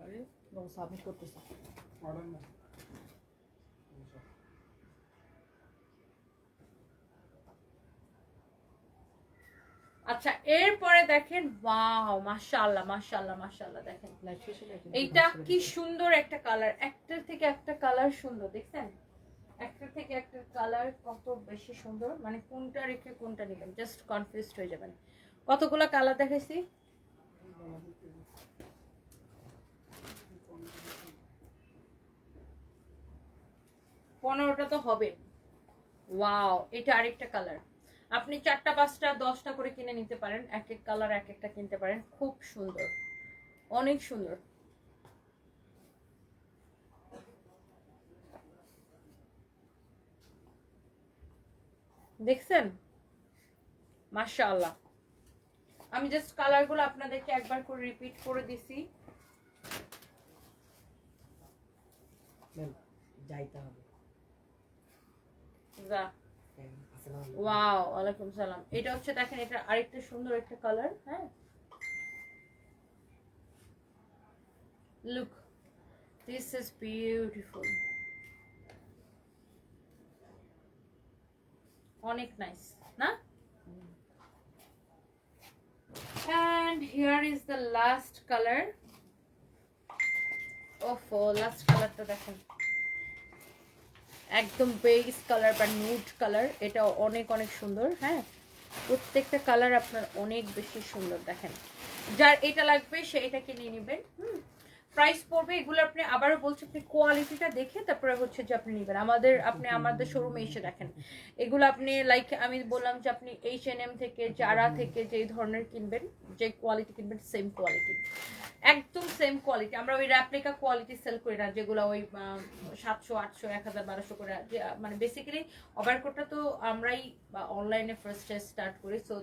Speaker 3: আরে নো, সাবমিট করতেছি।
Speaker 1: আচ্ছা, এরপরে দেখেন, ওয়াও, মাশাআল্লাহ মাশাআল্লাহ মাশাআল্লাহ। দেখেন
Speaker 3: লাইভ শেষে
Speaker 1: এইটা কি সুন্দর একটা কালার, একটার থেকে একটা কালার সুন্দর। দেখছেন, একটার থেকে একটা কালার কত বেশি সুন্দর। মানে কোনটা রেখে কোনটা নেবেন জাস্ট কনফিউজড হয়ে যাবেন। কতগুলো কালার দেখাইছি, পনেরোটা তো হবে। ওয়াও, এটা আরেকটা কালার। আপনি 4টা 5টা 10টা করে কিনে নিতে পারেন, এক এক কালার এক একটা কিনতে পারেন। খুব সুন্দর, অনেক সুন্দর। দেখছেন, মাশাআল্লাহ। আমি জাস্ট কালারগুলো আপনাদেরকে একবার করে রিপিট করে দিছি।
Speaker 3: ম্যাম যাইতে হবে।
Speaker 1: যা, ওয়াও, ওয়ালাইকুম সালাম। এটা হচ্ছে দেখেন, এটা আরেকটা সুন্দর একটা কালার। হ্যাঁ, লুক, দিস ইজ বিউটিফুল, অনেক নাইস না? And here is the last color. ওফো, লাস্ট কালারটা দেখেন, একদম বেস কালার বা নিউড কালার। এটা অনেক অনেক সুন্দর। হ্যাঁ, প্রত্যেকটা কালার আপনার অনেক বেশি সুন্দর। দেখেন, যার এটা লাগবে সে এটা কিনে নেবেন। প্রাইস পড়বে এগুলো। আপনি আবারও বলছি, আপনি কোয়ালিটিটা দেখে তারপরে হচ্ছে যে আপনি নেবেন। আপনি আমাদের শোরুমে এসে দেখেন এগুলো। আপনি লাইক আমি বললাম যে আপনি H&M থেকে, জারা থেকে যেই ধরনের কিনবেন, যে কোয়ালিটি কিনবেন, সেম কোয়ালিটি, একদম সেম কোয়ালিটি। আমরা ওই র্যাপ্লিকা কোয়ালিটি সেল করি না, যেগুলো ওই 700, 800, 1000, 1200 করে। মানে বেসিক্যালি ওভারকোটটা তো আমরাই অনলাইনে ফার্স্ট স্টার্ট করি। সো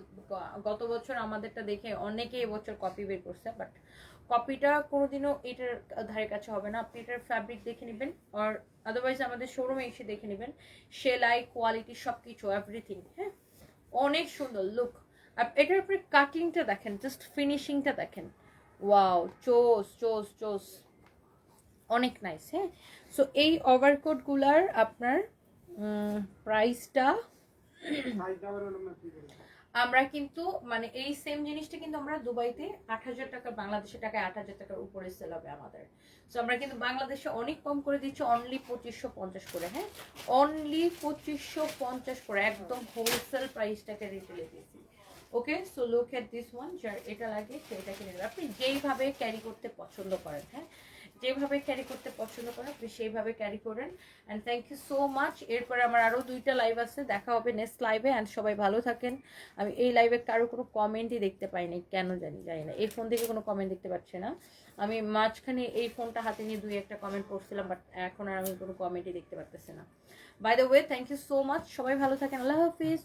Speaker 1: গত বছর আমাদেরটা দেখে অনেকে এবছর কপি বের করছে, বাট কপিটা কোনোদিনও এটার ধারে কাছে হবে না। আপনি এটার ফ্যাব্রিক দেখে নেবেন, আর আদারওয়াইজ আমাদের শোরুমে এসে দেখে নেবেন। সেলাই, কোয়ালিটি, সব কিছু, এভরিথিং। হ্যাঁ, অনেক সুন্দর লুক। এটার উপরে কাটিংটা দেখেন, জাস্ট ফিনিশিংটা দেখেন, ওয়াও, চোস চোস চোস, অনেক নাইস। হ্যাঁ, সো এই ওভারকোটগুলার আপনার প্রাইসটা আমরা কিন্তু মানে এই সেম জিনিসটা কিন্তু আমরা দুবাইতে 8,000 টাকা, বাংলাদেশের টাকায় 8,000 টাকার উপরে সেল হবে আমাদের। সো আমরা কিন্তু বাংলাদেশে অনেক কম করে দিচ্ছি, অনলি 2550 করে। হ্যাঁ, অনলি 2550 করে, একদম হোলসেল প্রাইসটাকে রিটেলে দিয়েছি। Okay, so look at this one. যার এটা লাগে সেটা কিনে নেবেন, আপনি যেইভাবে ক্যারি করতে পছন্দ করেন। হ্যাঁ, যেভাবে ক্যারি করতে পছন্দ করেন আপনি সেইভাবে ক্যারি করেন। And thank you so much. এরপরে আমার আরও 2টা লাইভ আছে, দেখা হবে নেক্সট লাইভে। অ্যান্ড সবাই ভালো থাকেন। আমি এই লাইভে কারো কোনো কমেন্টই দেখতে পাইনি, কেন জানি না। এই ফোন থেকে কোনো কমেন্ট দেখতে পাচ্ছি না। আমি মাঝখানে এই ফোনটা হাতে নিয়ে 2-1টা কমেন্ট পড়ছিলাম, বাট এখন আর আমি কোনো কমেন্টই দেখতে পারতেছি না। By the way, thank you so much. সবাই ভালো থাকেন। আল্লাহ হাফিজ।